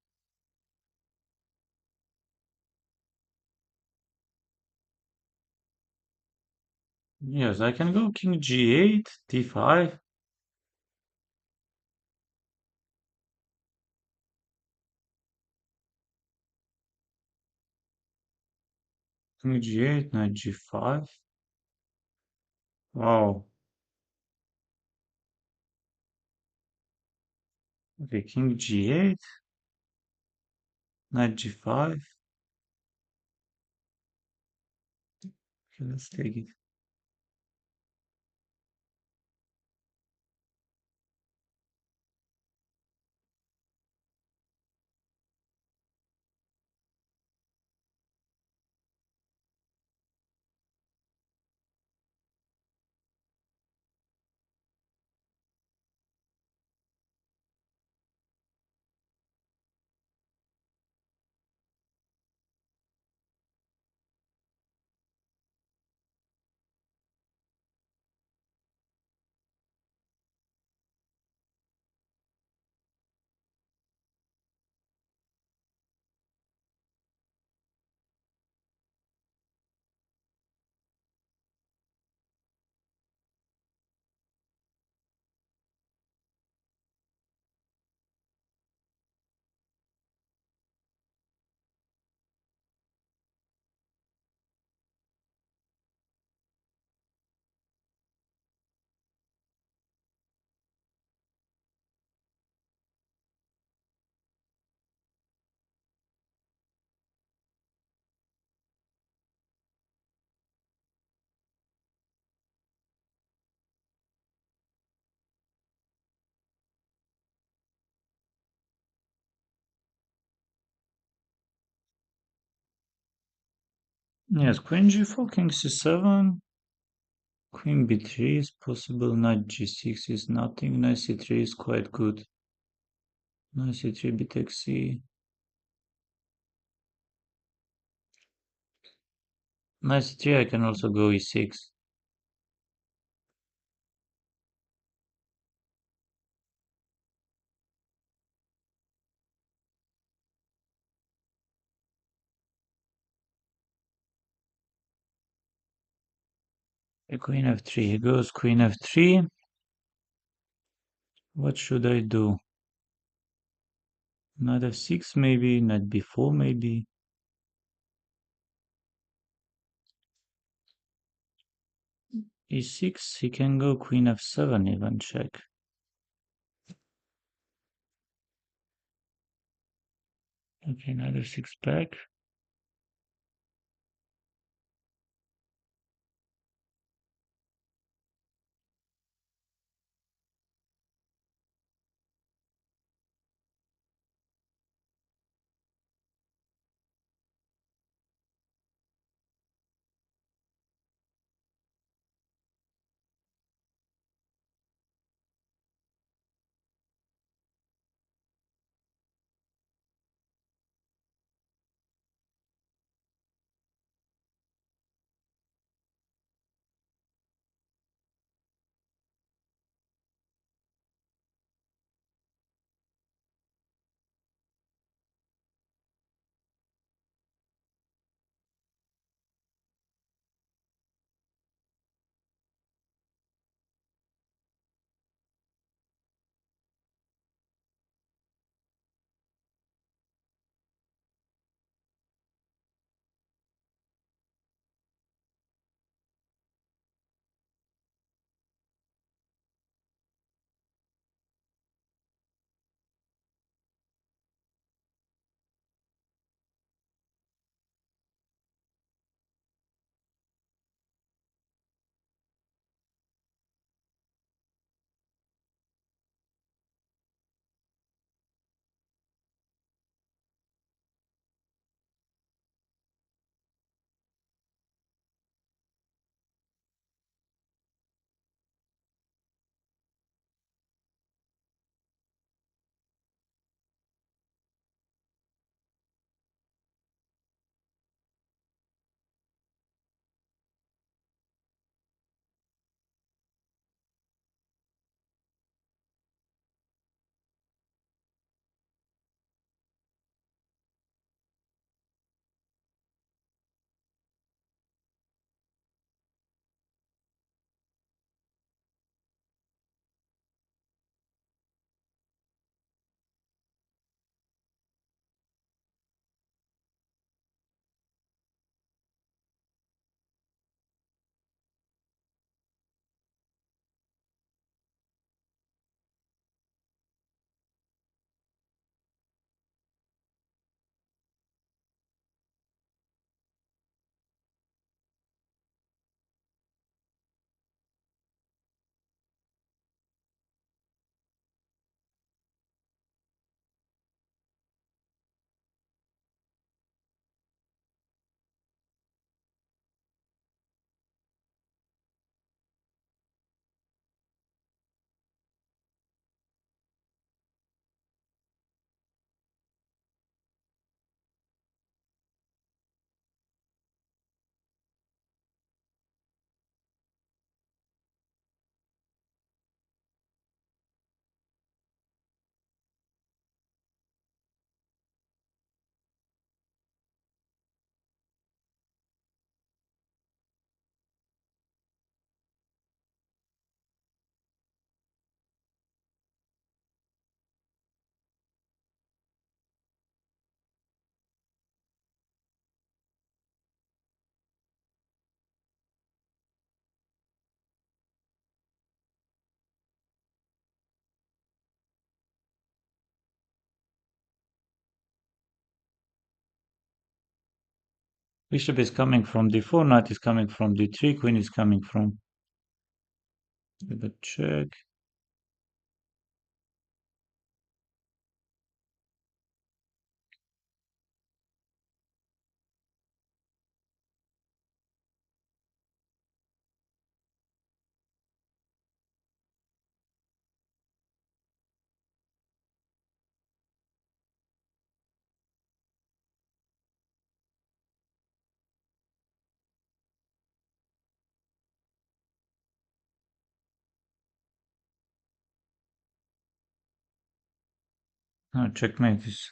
Yes, I can go king g8, d5. King g8, knight g5. Wow. Okay, king g8, knight g5. Okay, let's take it. Yes, queen g4, king c7, queen b3 is possible, knight g6 is nothing, knight c3 is quite good. Knight c3, b takes c. Knight c3, I can also go e6. Queen f3, he goes queen f3. What should I do? Knight f6 maybe, knight b4 maybe. e6, he can go queen f7 even, check. Okay, knight f6 back. Bishop is coming from d4, knight is coming from d3, queen is coming from. With a check. No, checkmate is.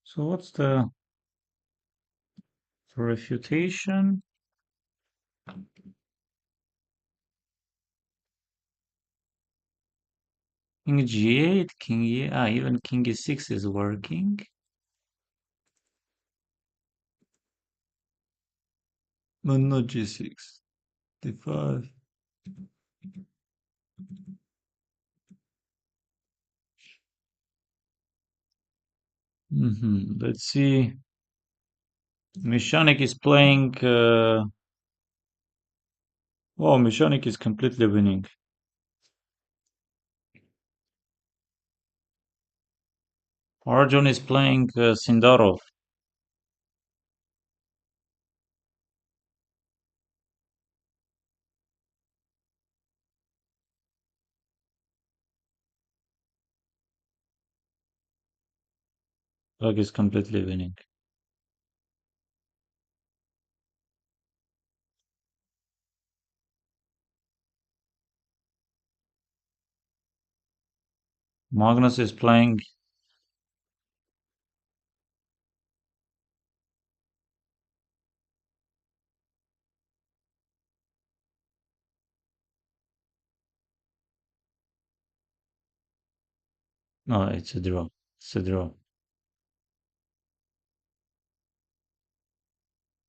So what's the refutation? King g8, king e. Even king e6 is working. But not g6. d5. Let's see. Michanik is playing. Oh, Michanik is completely winning. Arjun is playing Sindarov. Black is completely winning. Magnus is playing. No, it's a draw. It's a draw.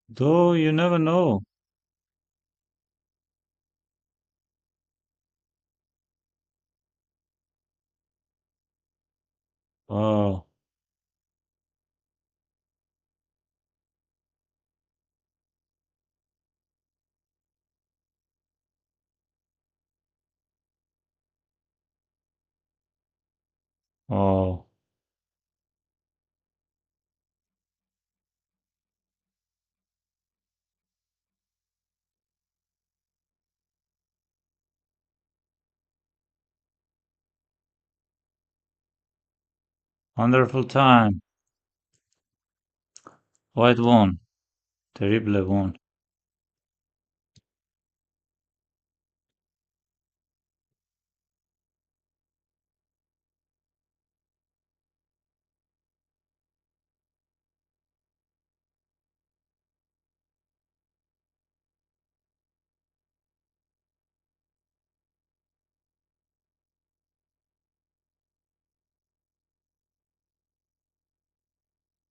Though you never know. Oh, oh. Wonderful time. White won. Terrible won.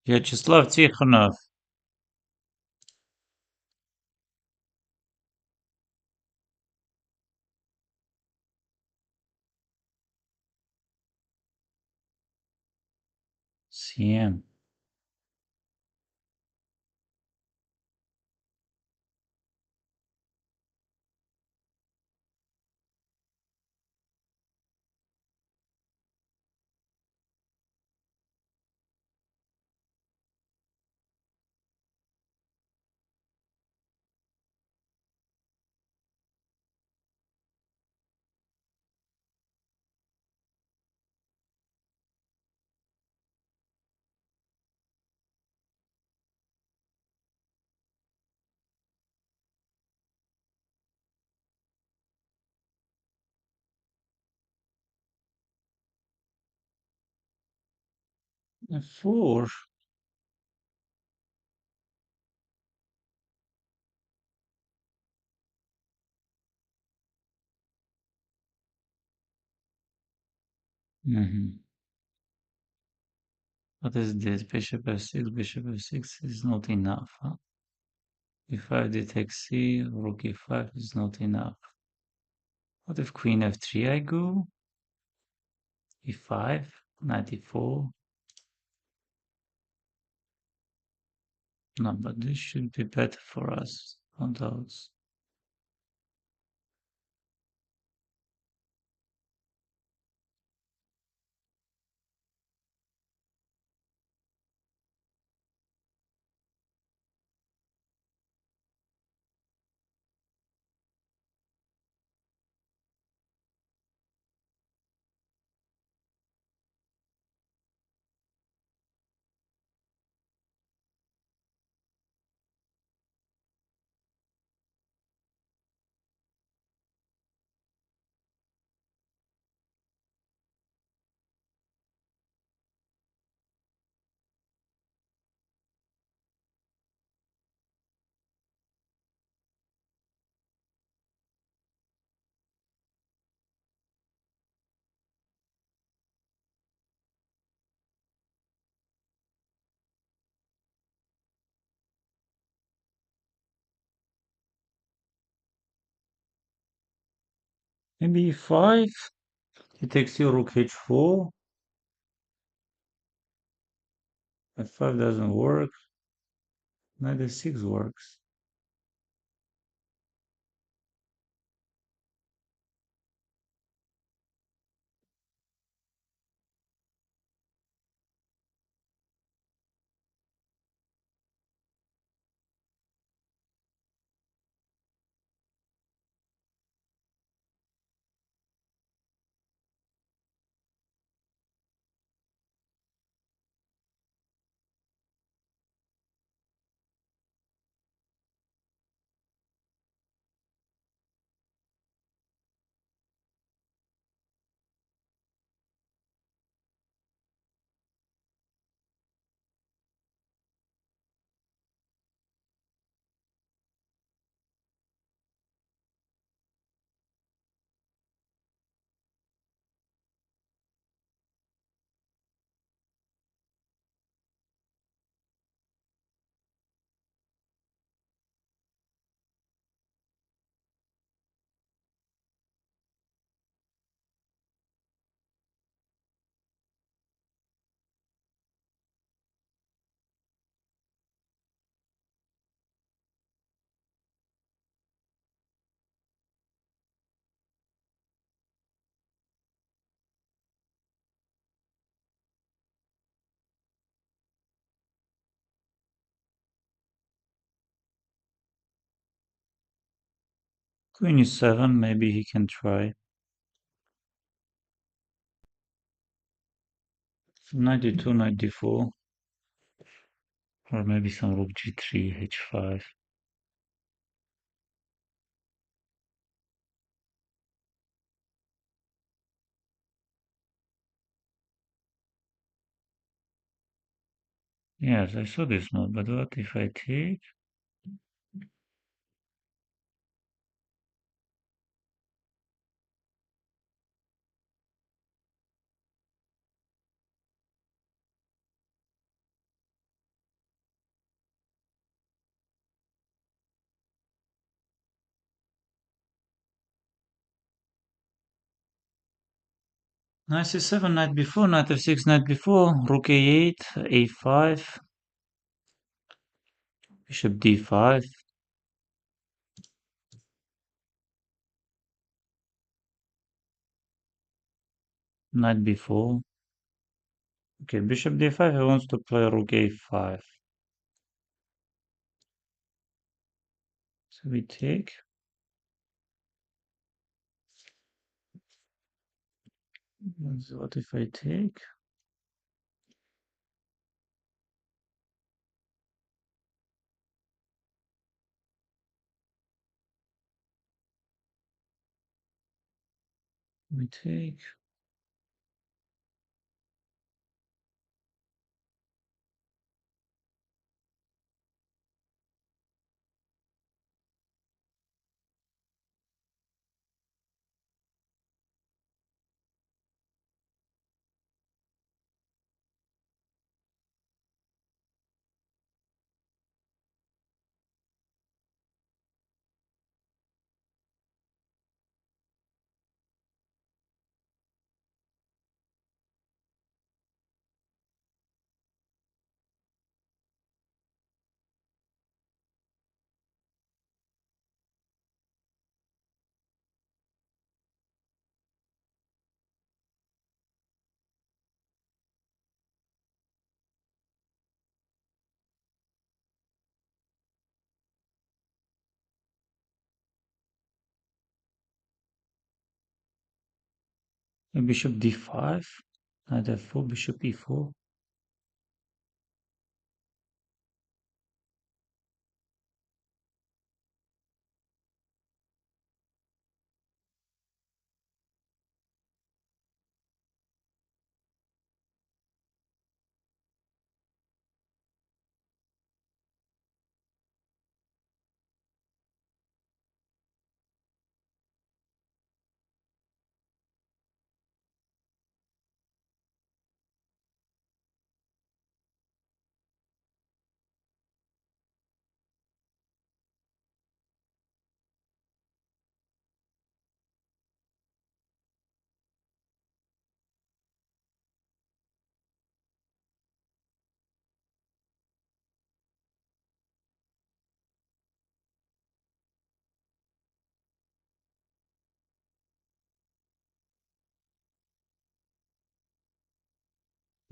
Vyacheslav Tikhonov. CM. F4. What is this? Bishop f6, bishop f6 is not enough, huh? e5 d takes c, rook e5 is not enough. What if queen f3 I go? e5, knight e4. No, but this should be better for us. No doubts. Maybe e5. He takes you rook h4. f5 doesn't work. Knight d6 works. Queen e7, maybe he can try. Knight d2, knight d4. Or maybe some rook g3, h5. Yes, I saw this move, but what if I take? Knight c7, knight b4, knight f6, knight b4, rook a8, a5, bishop d5, knight b4. Okay, bishop d5, he wants to play rook a5. So we take. What if I take? We take. Bishop d5, knight f4, bishop e4.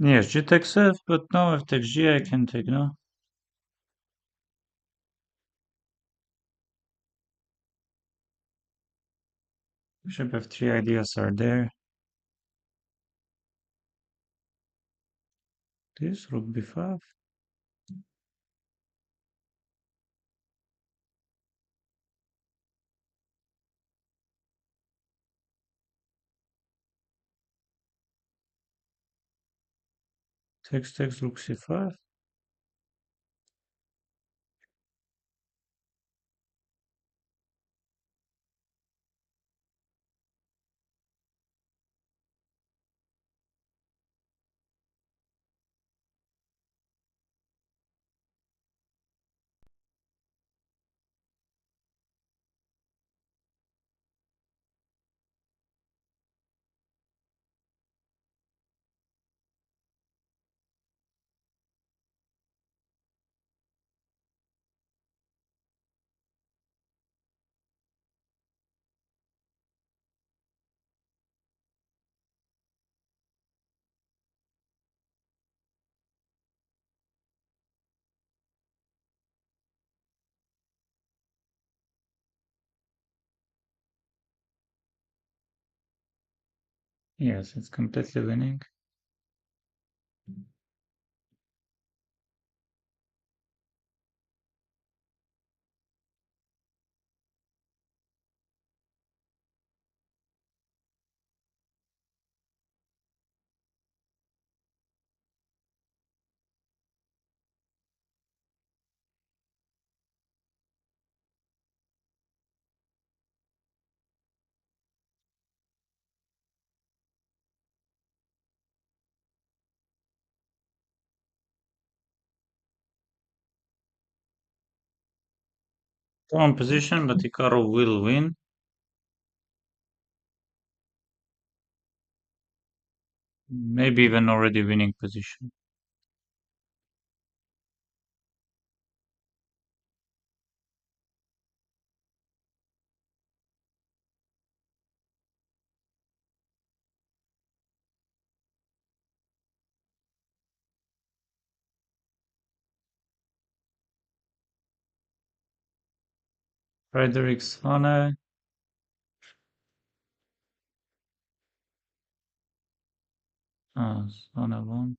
Yes, g takes f, but now f takes g I can take, no? Bishop f3 ideas are there. This, rook b5. Takes rook c5. Yes, it's completely winning. Pawn position, but Hikaru will win. Maybe even already winning position. Frederick Sane. Sane won.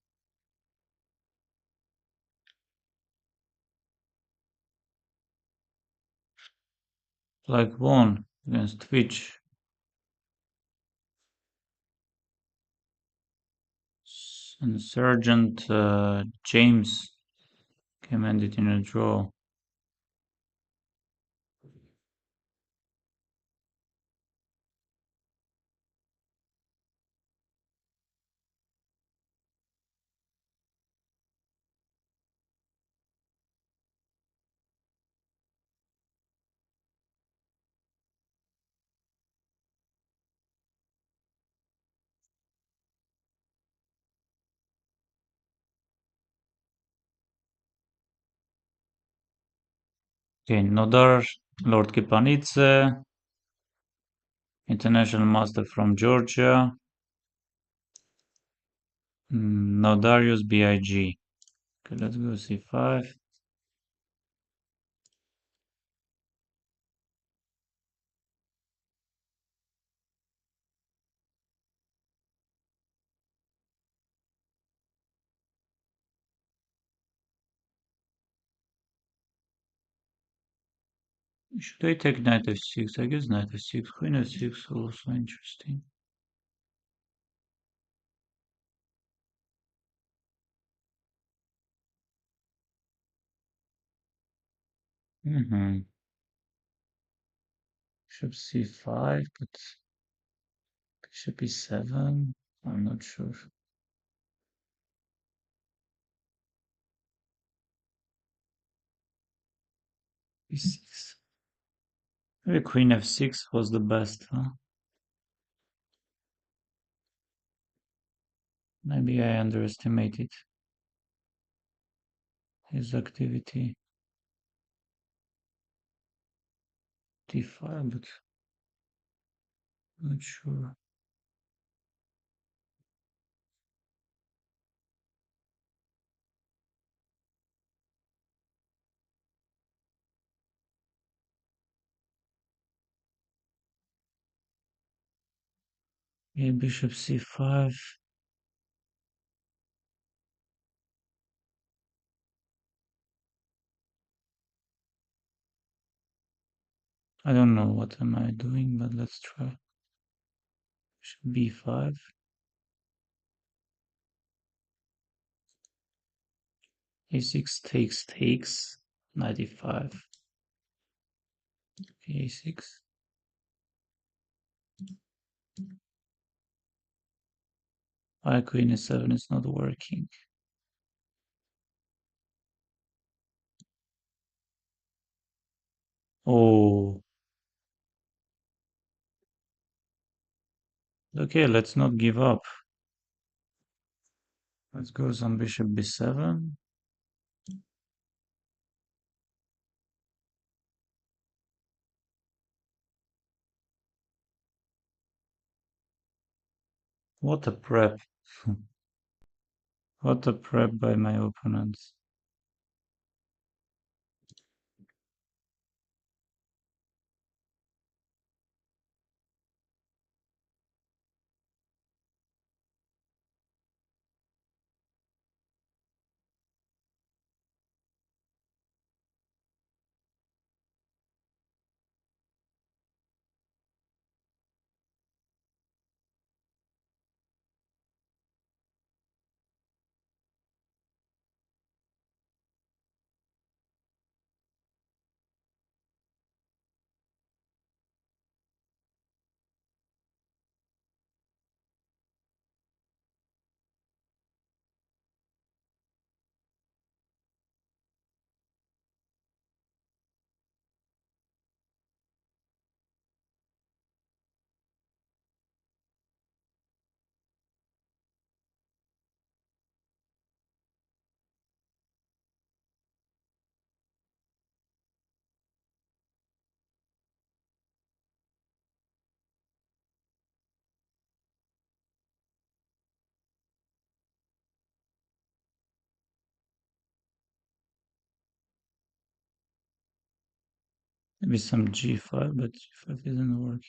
Like won against Twitch. And Sergeant James came ended in a draw. Okay, Nodar, Lord Kipanidze, international master from Georgia. Nodarius BIG. Okay, let's go c5. Should I take knight f6? I guess knight f6, queen f6 also interesting. Bishop c5, but bishop e7. I'm not sure. e6. Maybe queen f6 was the best, huh? Maybe I underestimated his activity. d5, but not sure. Yeah, bishop c5. I don't know what am I doing, but let's try. Bishop b5. a6 takes 95. a6. Why queen e7 is not working? Oh, okay, let's not give up. Let's go some bishop b7. What a prep. What a prep by my opponents. Maybe some g5, but g5 isn't working.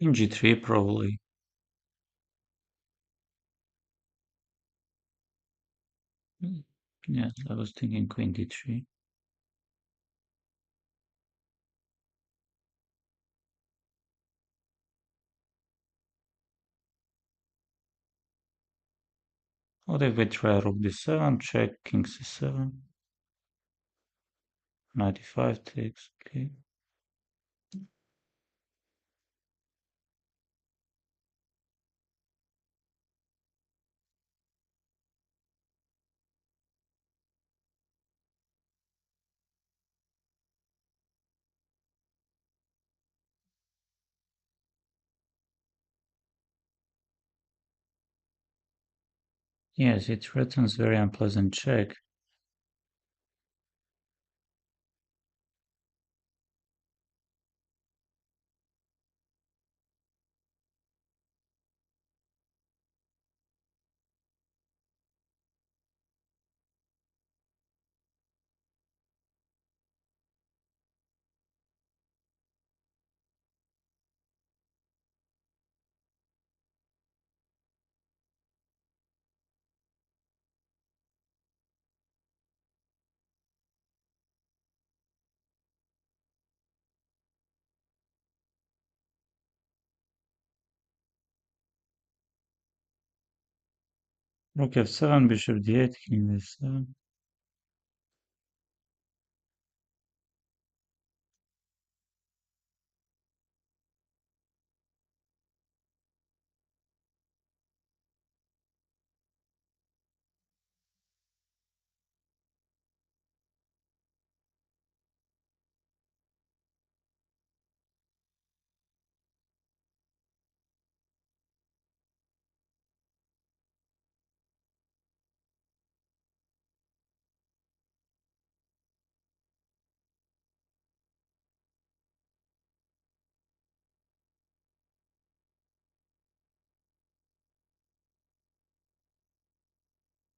In g3 probably. Yeah, I was thinking queen d3. What if we try rook d7, check, king c7, 95 takes, okay. Yes, it threatens very unpleasant check. Rook f7, bishop d8, king d7.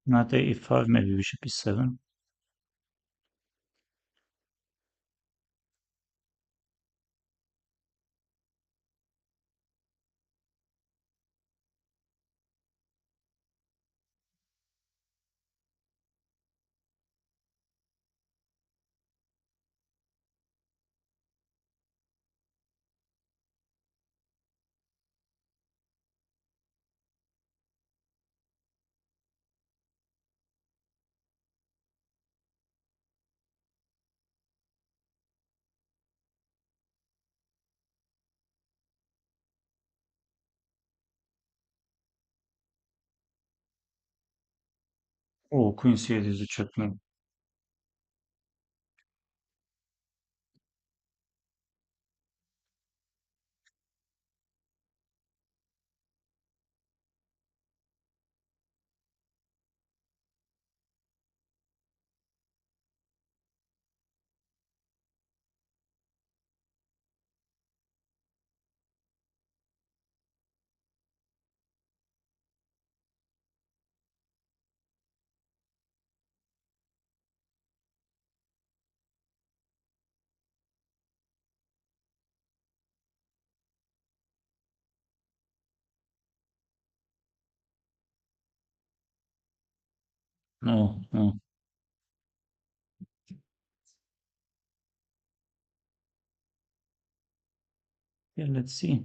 Knight e5, maybe bishop e7. Oh, queen c8 is a checkmate. No, no. Yeah, let's see.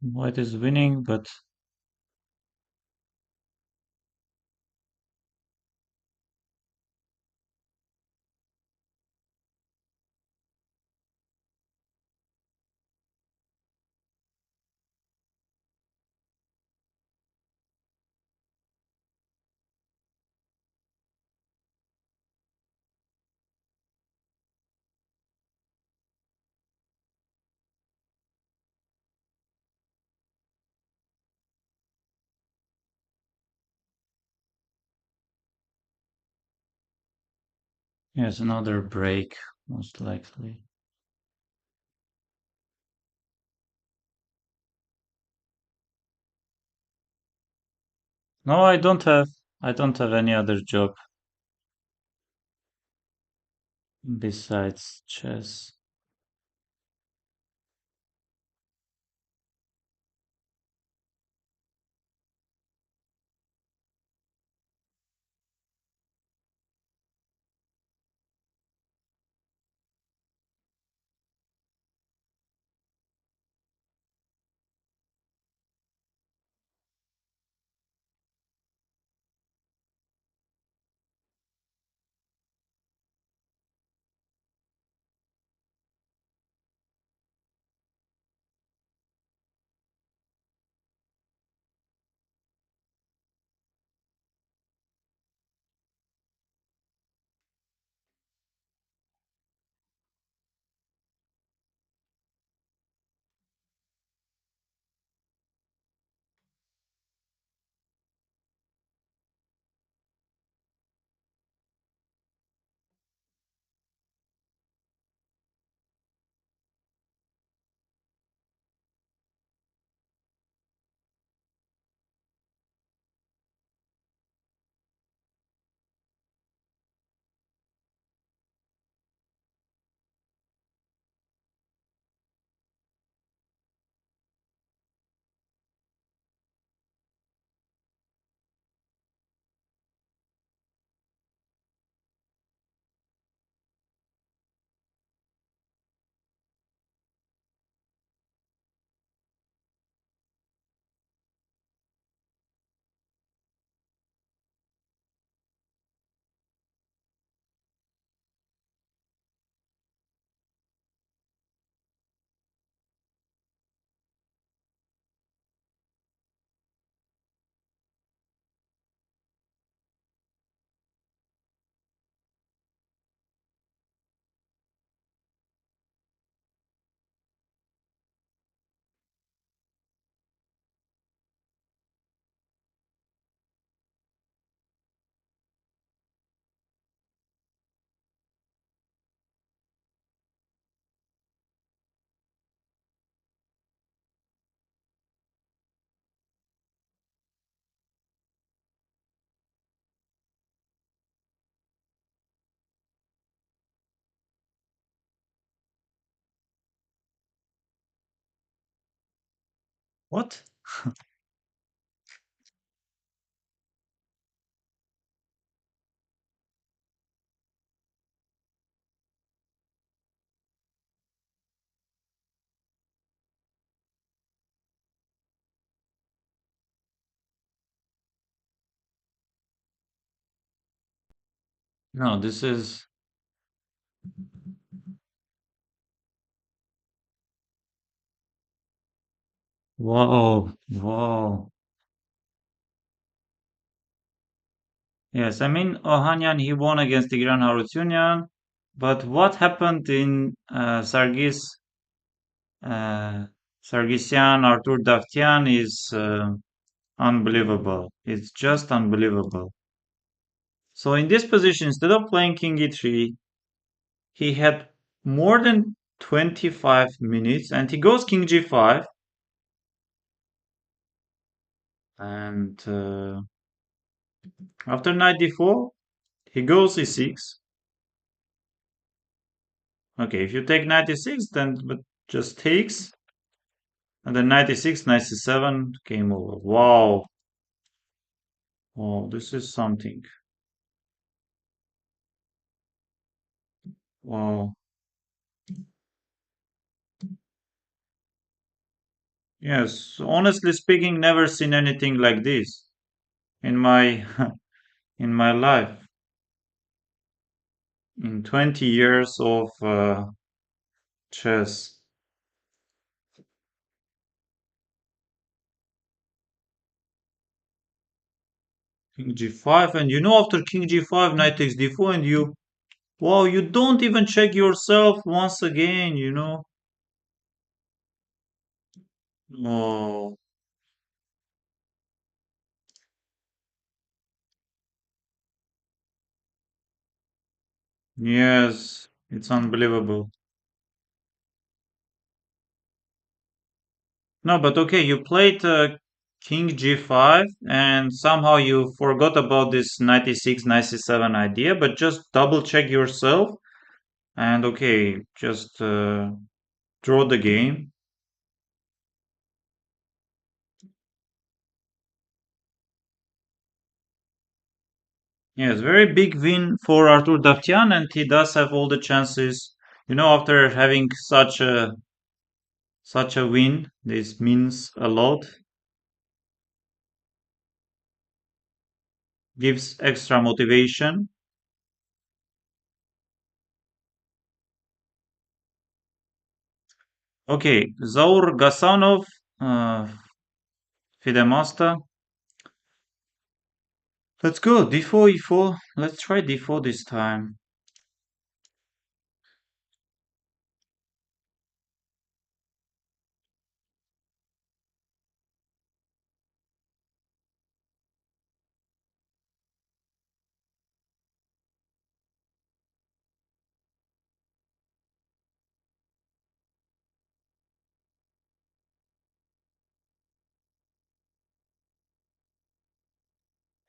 White is winning, but yes, another break, most likely. No, I don't have any other job besides chess. What? No, this is whoa, whoa. Yes, I mean Ohanyan he won against Tigran Harutyunyan, but what happened in uh, Sargisyan, Artur Davtyan is unbelievable. It's just unbelievable. So in this position, instead of playing King E3, he had more than 25 minutes, and he goes King G5, and after knight D4, he goes E6. Okay, if you take knight E6, then but just takes, and then knight E6, knight C7, game over. Wow, wow, this is something. Wow. Yes, honestly speaking, never seen anything like this in my in my life. In 20 years of chess. King G5, and you know after King G5, knight takes D4, and you, wow, you don't even check yourself once again, you know. Oh, yes, it's unbelievable. No, but okay, you played King G5, and somehow you forgot about this 96, 97 idea, but just double check yourself, and okay, just draw the game. Yes, very big win for Artur Davtyan, and he does have all the chances. You know, after having such a win, this means a lot, gives extra motivation. Okay, Zaur Gasanov, uh, Fidemasta. Let's go, D4, E4. Let's try D4 this time.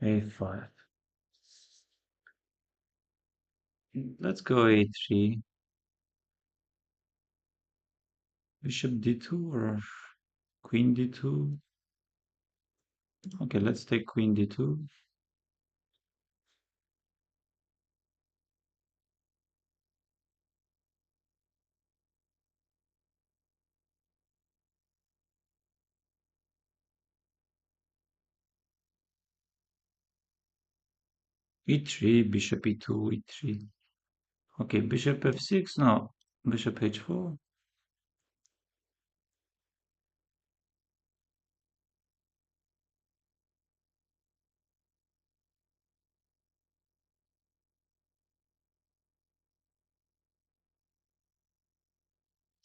A5. Let's go A3. Bishop D2 or Queen D2. Okay, let's take Queen D2. E3, Bishop E2, E3. Okay, bishop f6, no, bishop h4.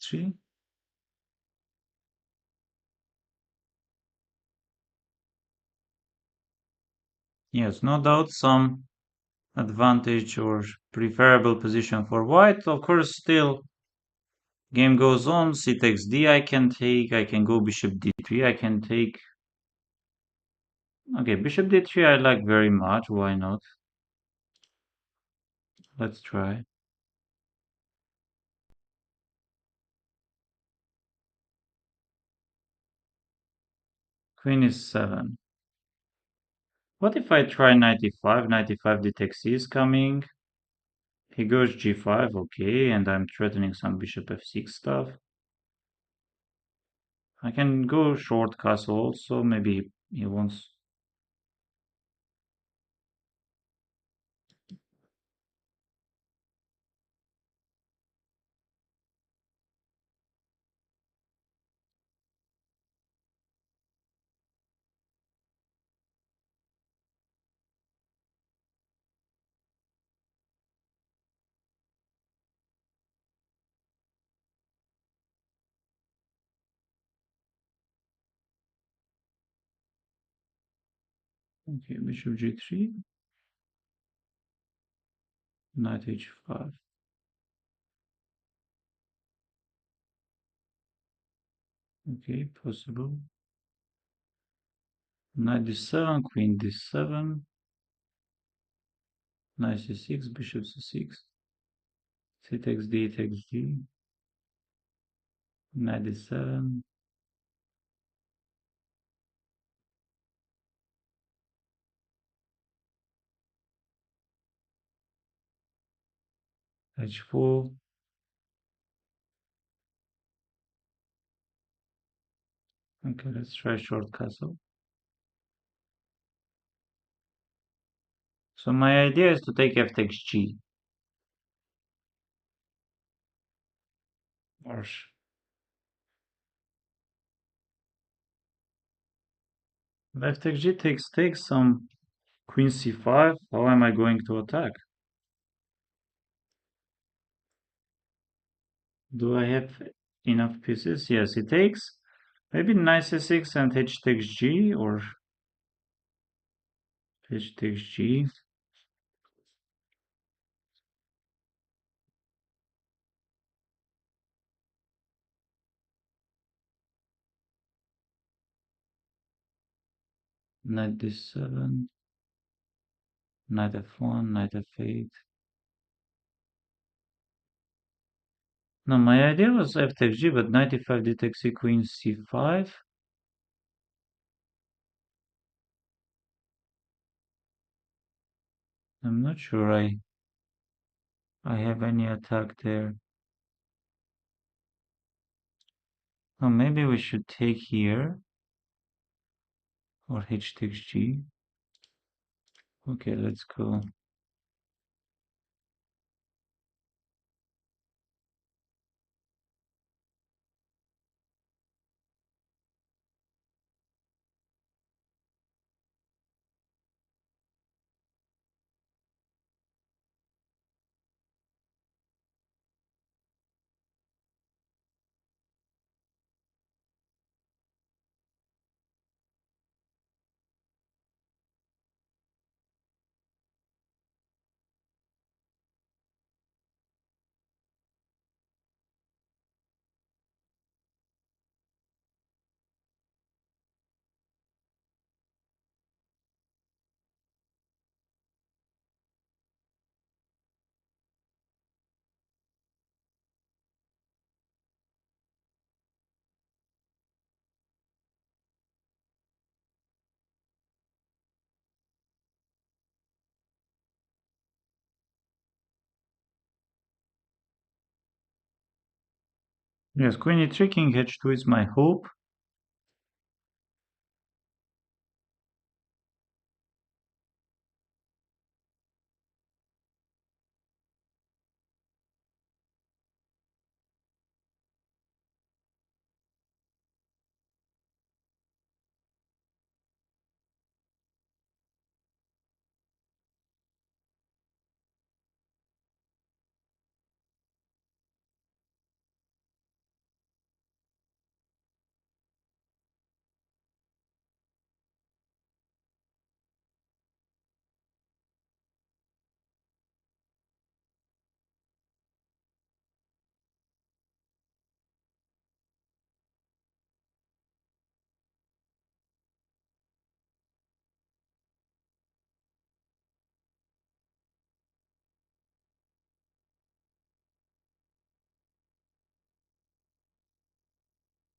3. Yes, no doubt some advantage or preferable position for white. Of course, still game goes on. C takes d, I can take. I can go bishop d3. I can take. Okay, bishop d3 I like very much. Why not? Let's try. Queen is 7. What if I try knight e5? Knight e5 detects c is coming. He goes g5, okay, and I'm threatening some bishop f6 stuff. I can go short castle also, maybe he wants... Okay, bishop g3, knight h5. Okay, possible. Knight d7, queen d7, knight c6, bishop c6, c takes d, takes d, knight d7, h4. Okay, let's try short castle. So my idea is to take f takes g. Or f takes g takes some queen c5. How am I going to attack? Do I have enough pieces? Yes, it takes. Maybe knight c6 and h takes g, or h takes g. Knight d7, knight f1, knight f8. No, my idea was f takes g, but knight e5 d takes c, queen c5. I'm not sure I have any attack there. Oh, maybe we should take here, or h takes g. Okay, let's go. Yes, queen e3, king h2 is my hope.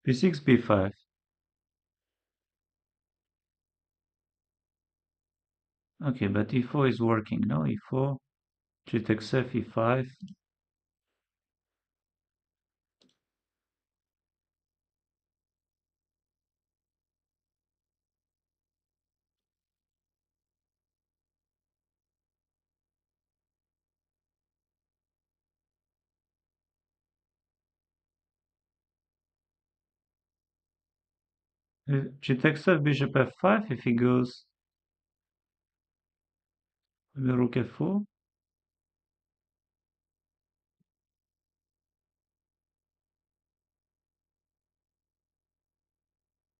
b6, b5. Okay, but e4 is working, no? e4, g takes f, e5. G takes f, bishop f5, if he goes rook f4.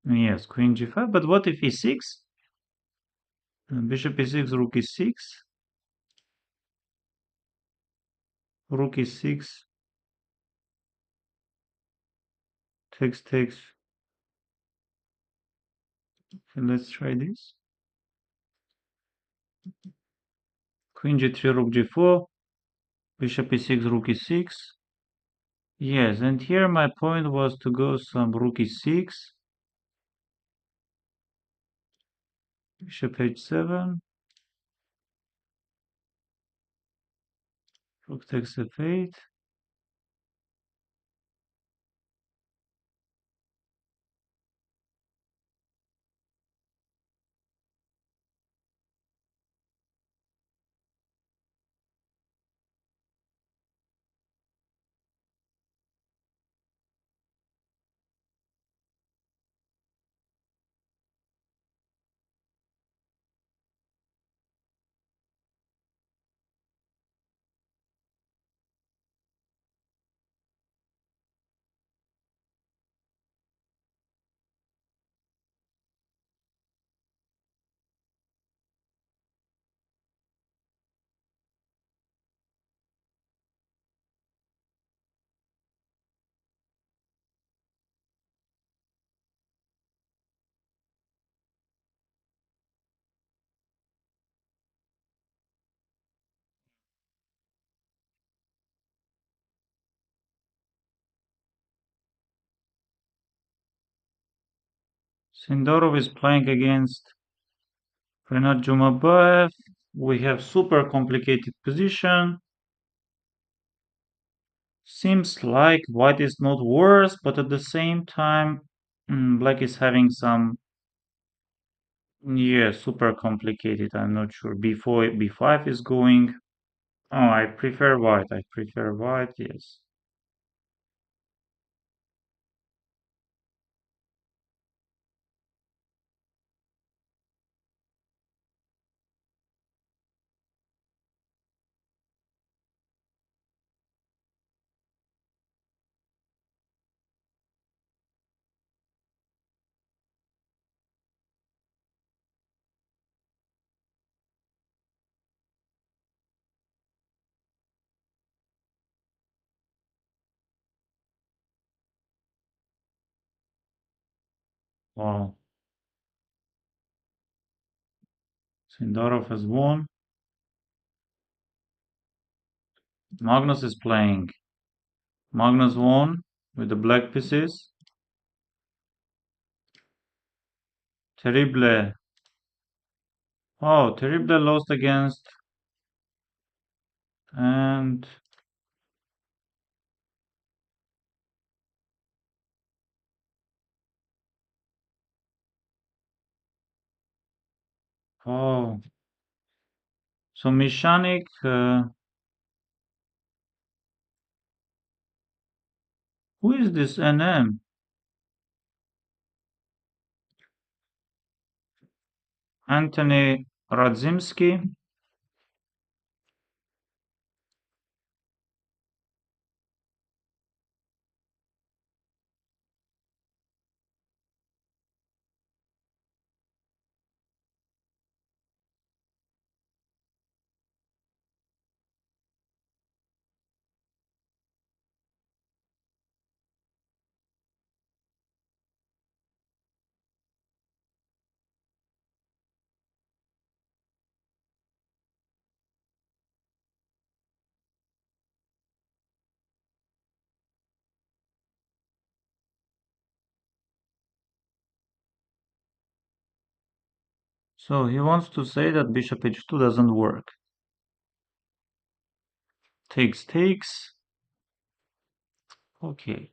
Yes, queen g5, but what if e6? Bishop e6, rook e6, rook e6, takes. Okay, let's try this. Queen g3, rook g4, bishop e6, rook e6. Yes, and here my point was to go some rook e6, bishop h7, rook takes f8. Sindorov is playing against Renat Jumabayev. We have super complicated position. Seems like white is not worse, but at the same time, black is having some, yeah, super complicated. I'm not sure. B4, B5 is going. Oh, I prefer white. I prefer white, yes. Wow. Sindorov has won. Magnus is playing. Magnus won with the black pieces. Terrible. Oh, Terrible lost against. And. Oh. So Mishanik. Who is this NM? Anthony Radzimski. So he wants to say that bishop h2 doesn't work. Takes. Okay.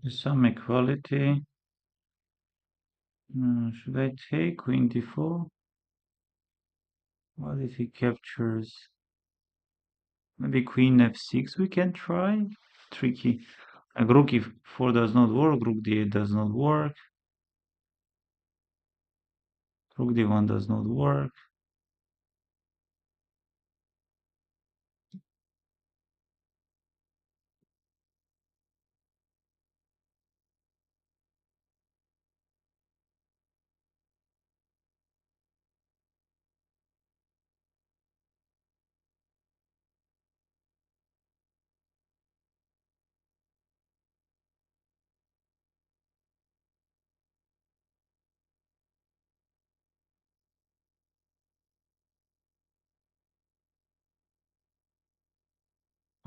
Some equality. Should I take queen d4? What if he captures? Maybe queen f6 we can try? Tricky. Rook e4 does not work, rook d8 does not work, rook d1 does not work.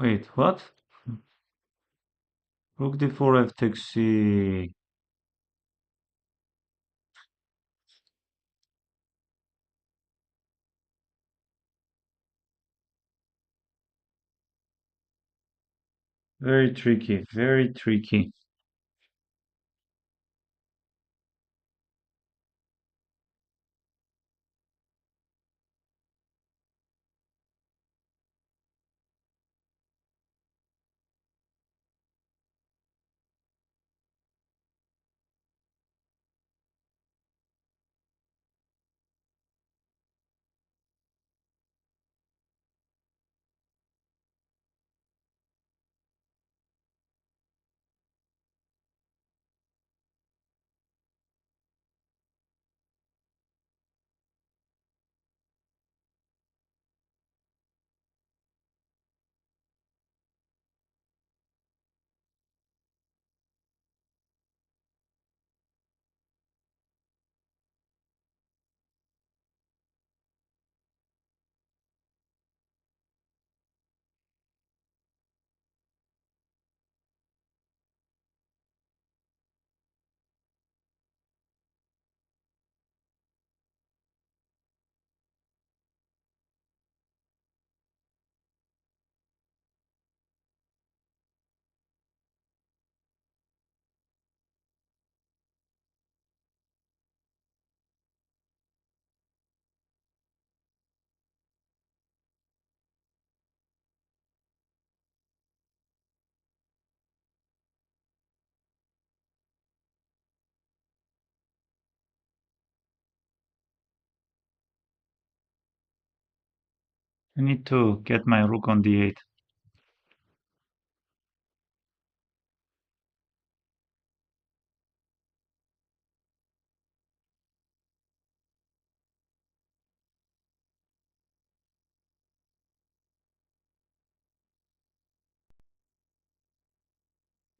Wait, what? Rook d4 f takes c. Very tricky, very tricky. I need to get my rook on d8.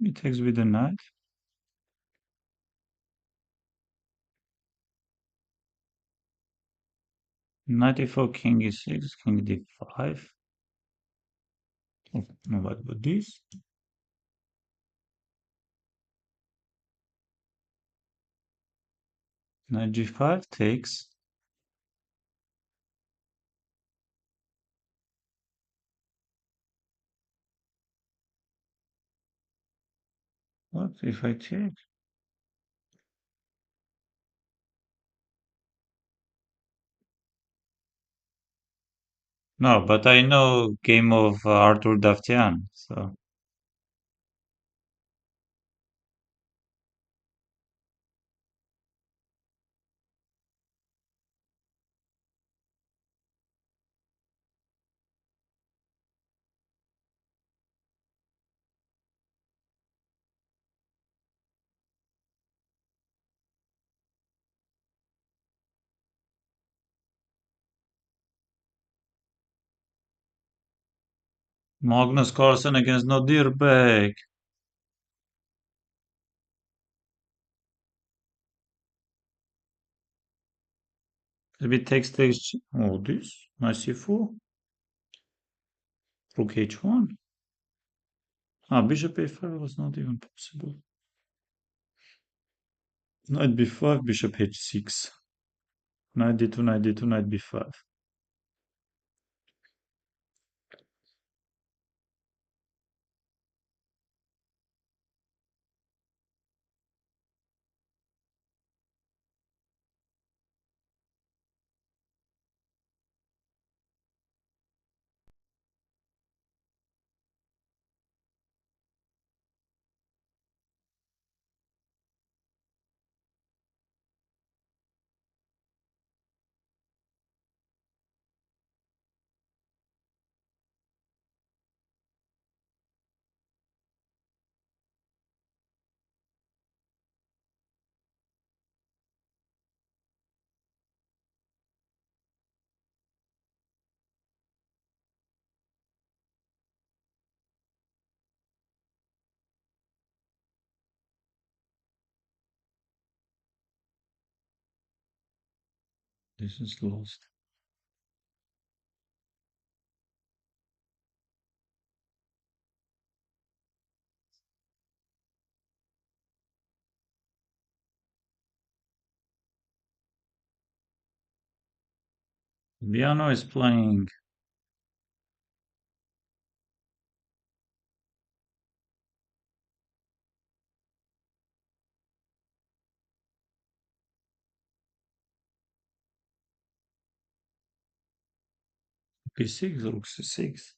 He takes with the knight. Knight e4, king e6, king d5. Oh, no, what about this? Knight g5 takes. What if I take? No, but I know game of Arthur Davtyan, so Magnus Carlsen against Nadir Bek. Maybe takes. Oh, this nice e4. Rook h1. Ah, bishop a5 was not even possible. Knight b5, bishop h6. Knight d2, knight d2, knight b5. This is lost. Viano is playing p6, rook c6.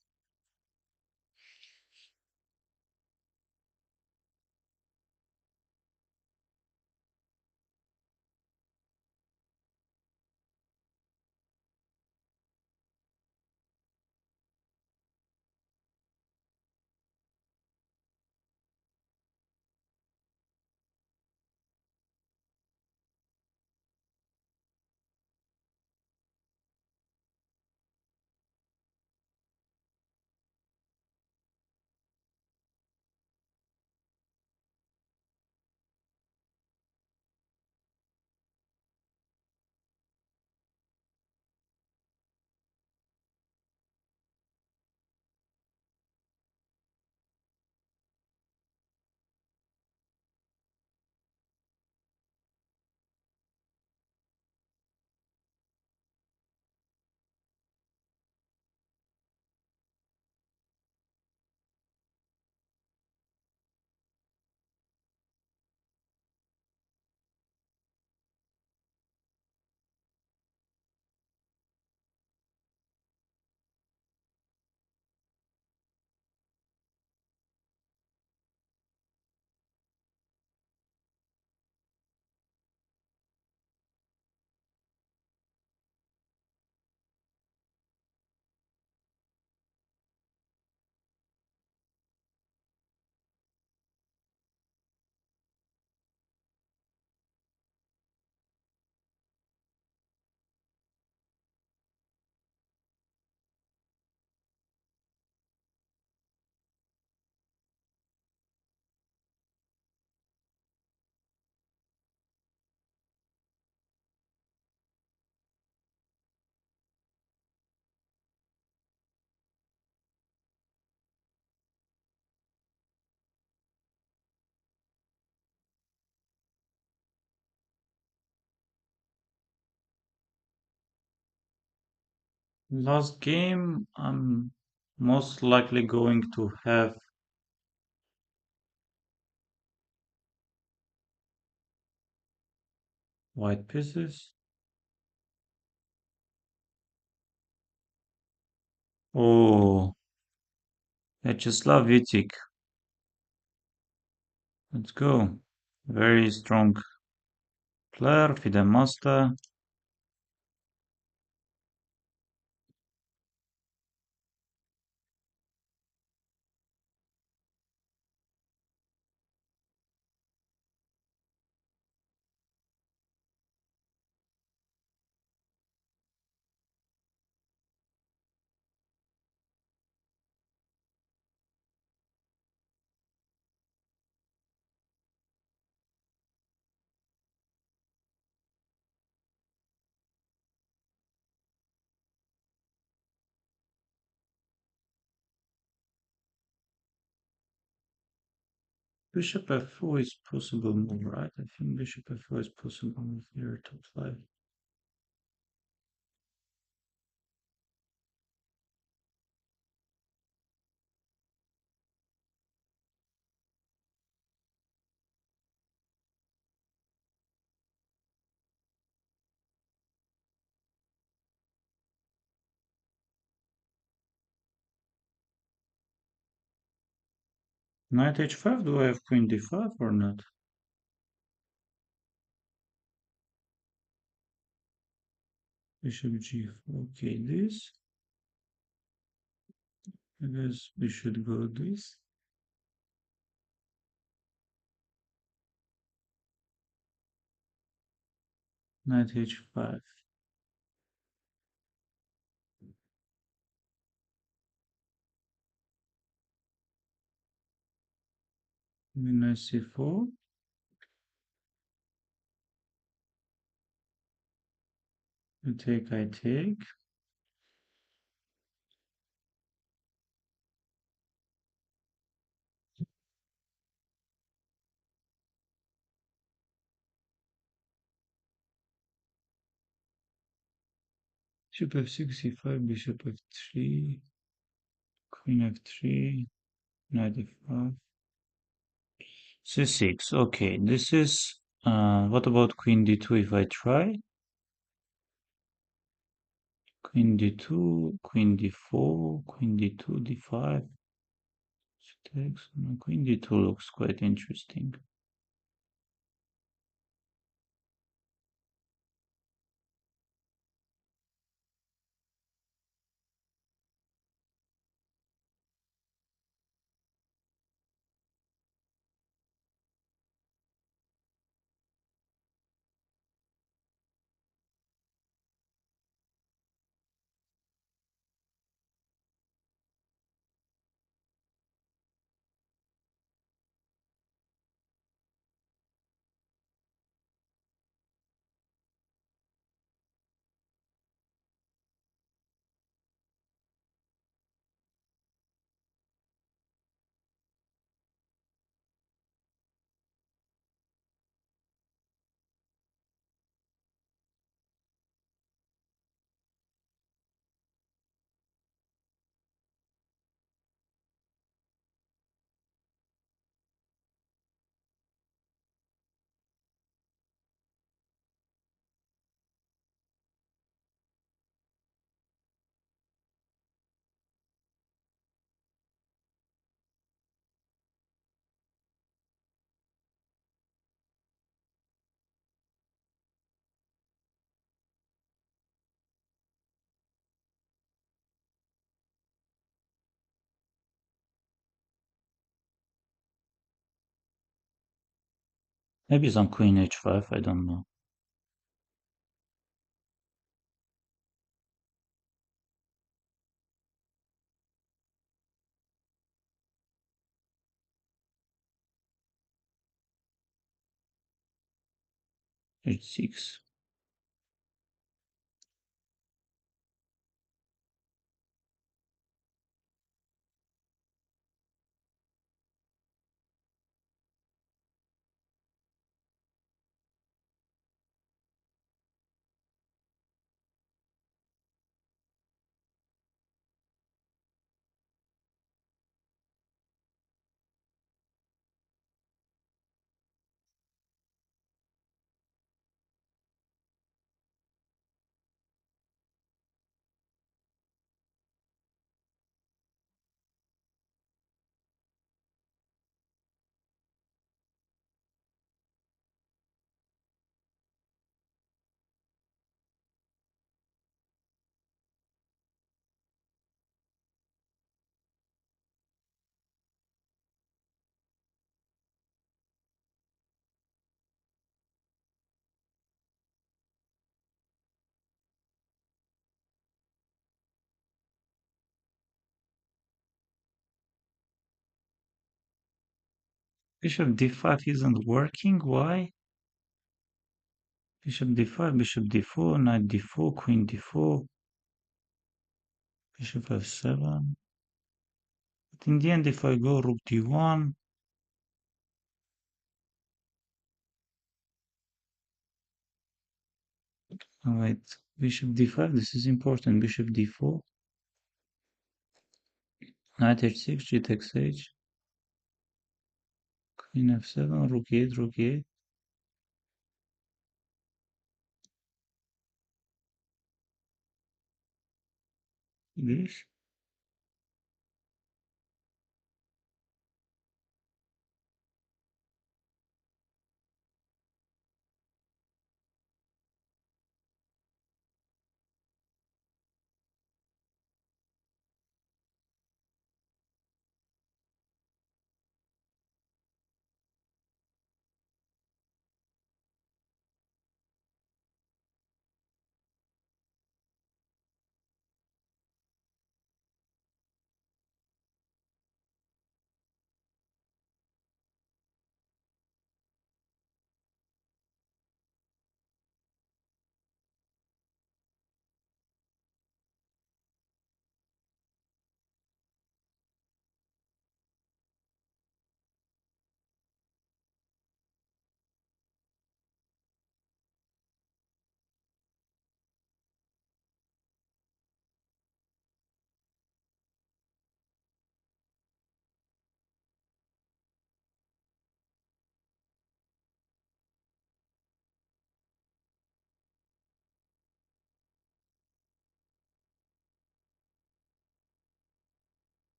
Last game, I'm most likely going to have white pieces. Oh, Vyacheslav Vitic. Let's go. Very strong player, FIDE master. Bishop f4 is possible move, right? I think bishop f4 is possible move here, top 5. Knight h5, do I have queen d5 or not? Bishop g4, okay, this. I guess we should go this. Knight h5. Knight c4. I take. Bishop f6, c5, bishop f3, queen f3, knight f5, c6. Okay, this is. What about queen d2 if I try? Queen d2, queen d4, queen d2, d5. Takes. Queen d2 looks quite interesting. Maybe some queen h5, I don't know. h6. Bishop d5 isn't working. Why? Bishop d5, bishop d4, knight d4, queen d4, bishop f7. But in the end, if I go rook d1, wait, bishop d5, this is important. Bishop d4, knight h6, g takes h, queen f7, rook e8, rook e8. This.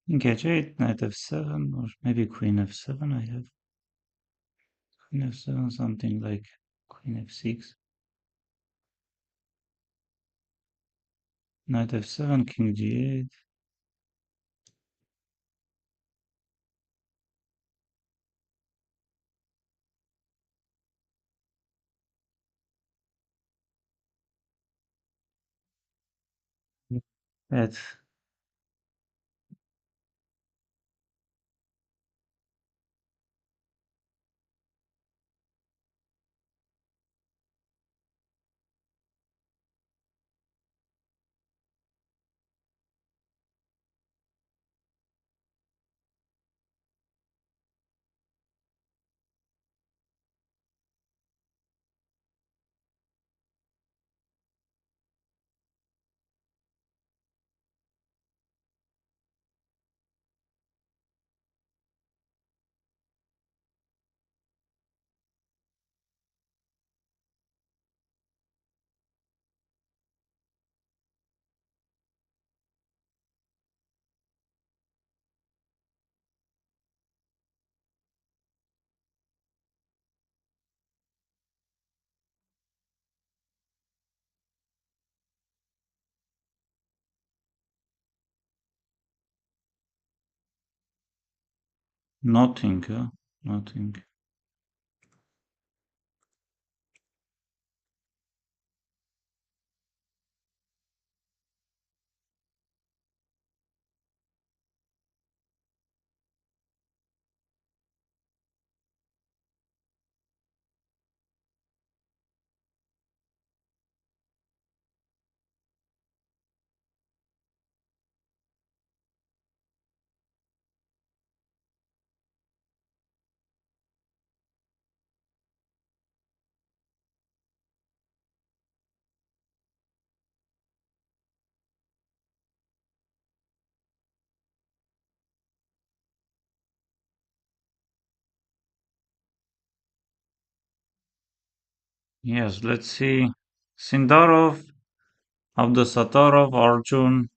Engage 8, knight f7, or maybe queen f7. I have queen f7, something like queen f6. Knight f7, king g8. That, nothing, huh? Nothing. Yes, let's see. Sindarov, Abdusattorov, Arjun,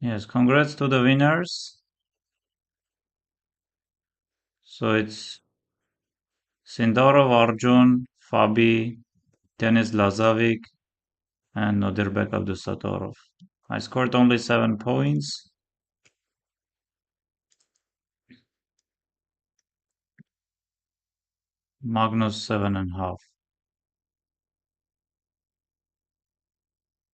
Yes, congrats to the winners. So it's Sindorov Arjun, Fabi, Denis Lazavic, and Nodirbek Abdusatorov. I scored only 7 points. Magnus 7.5.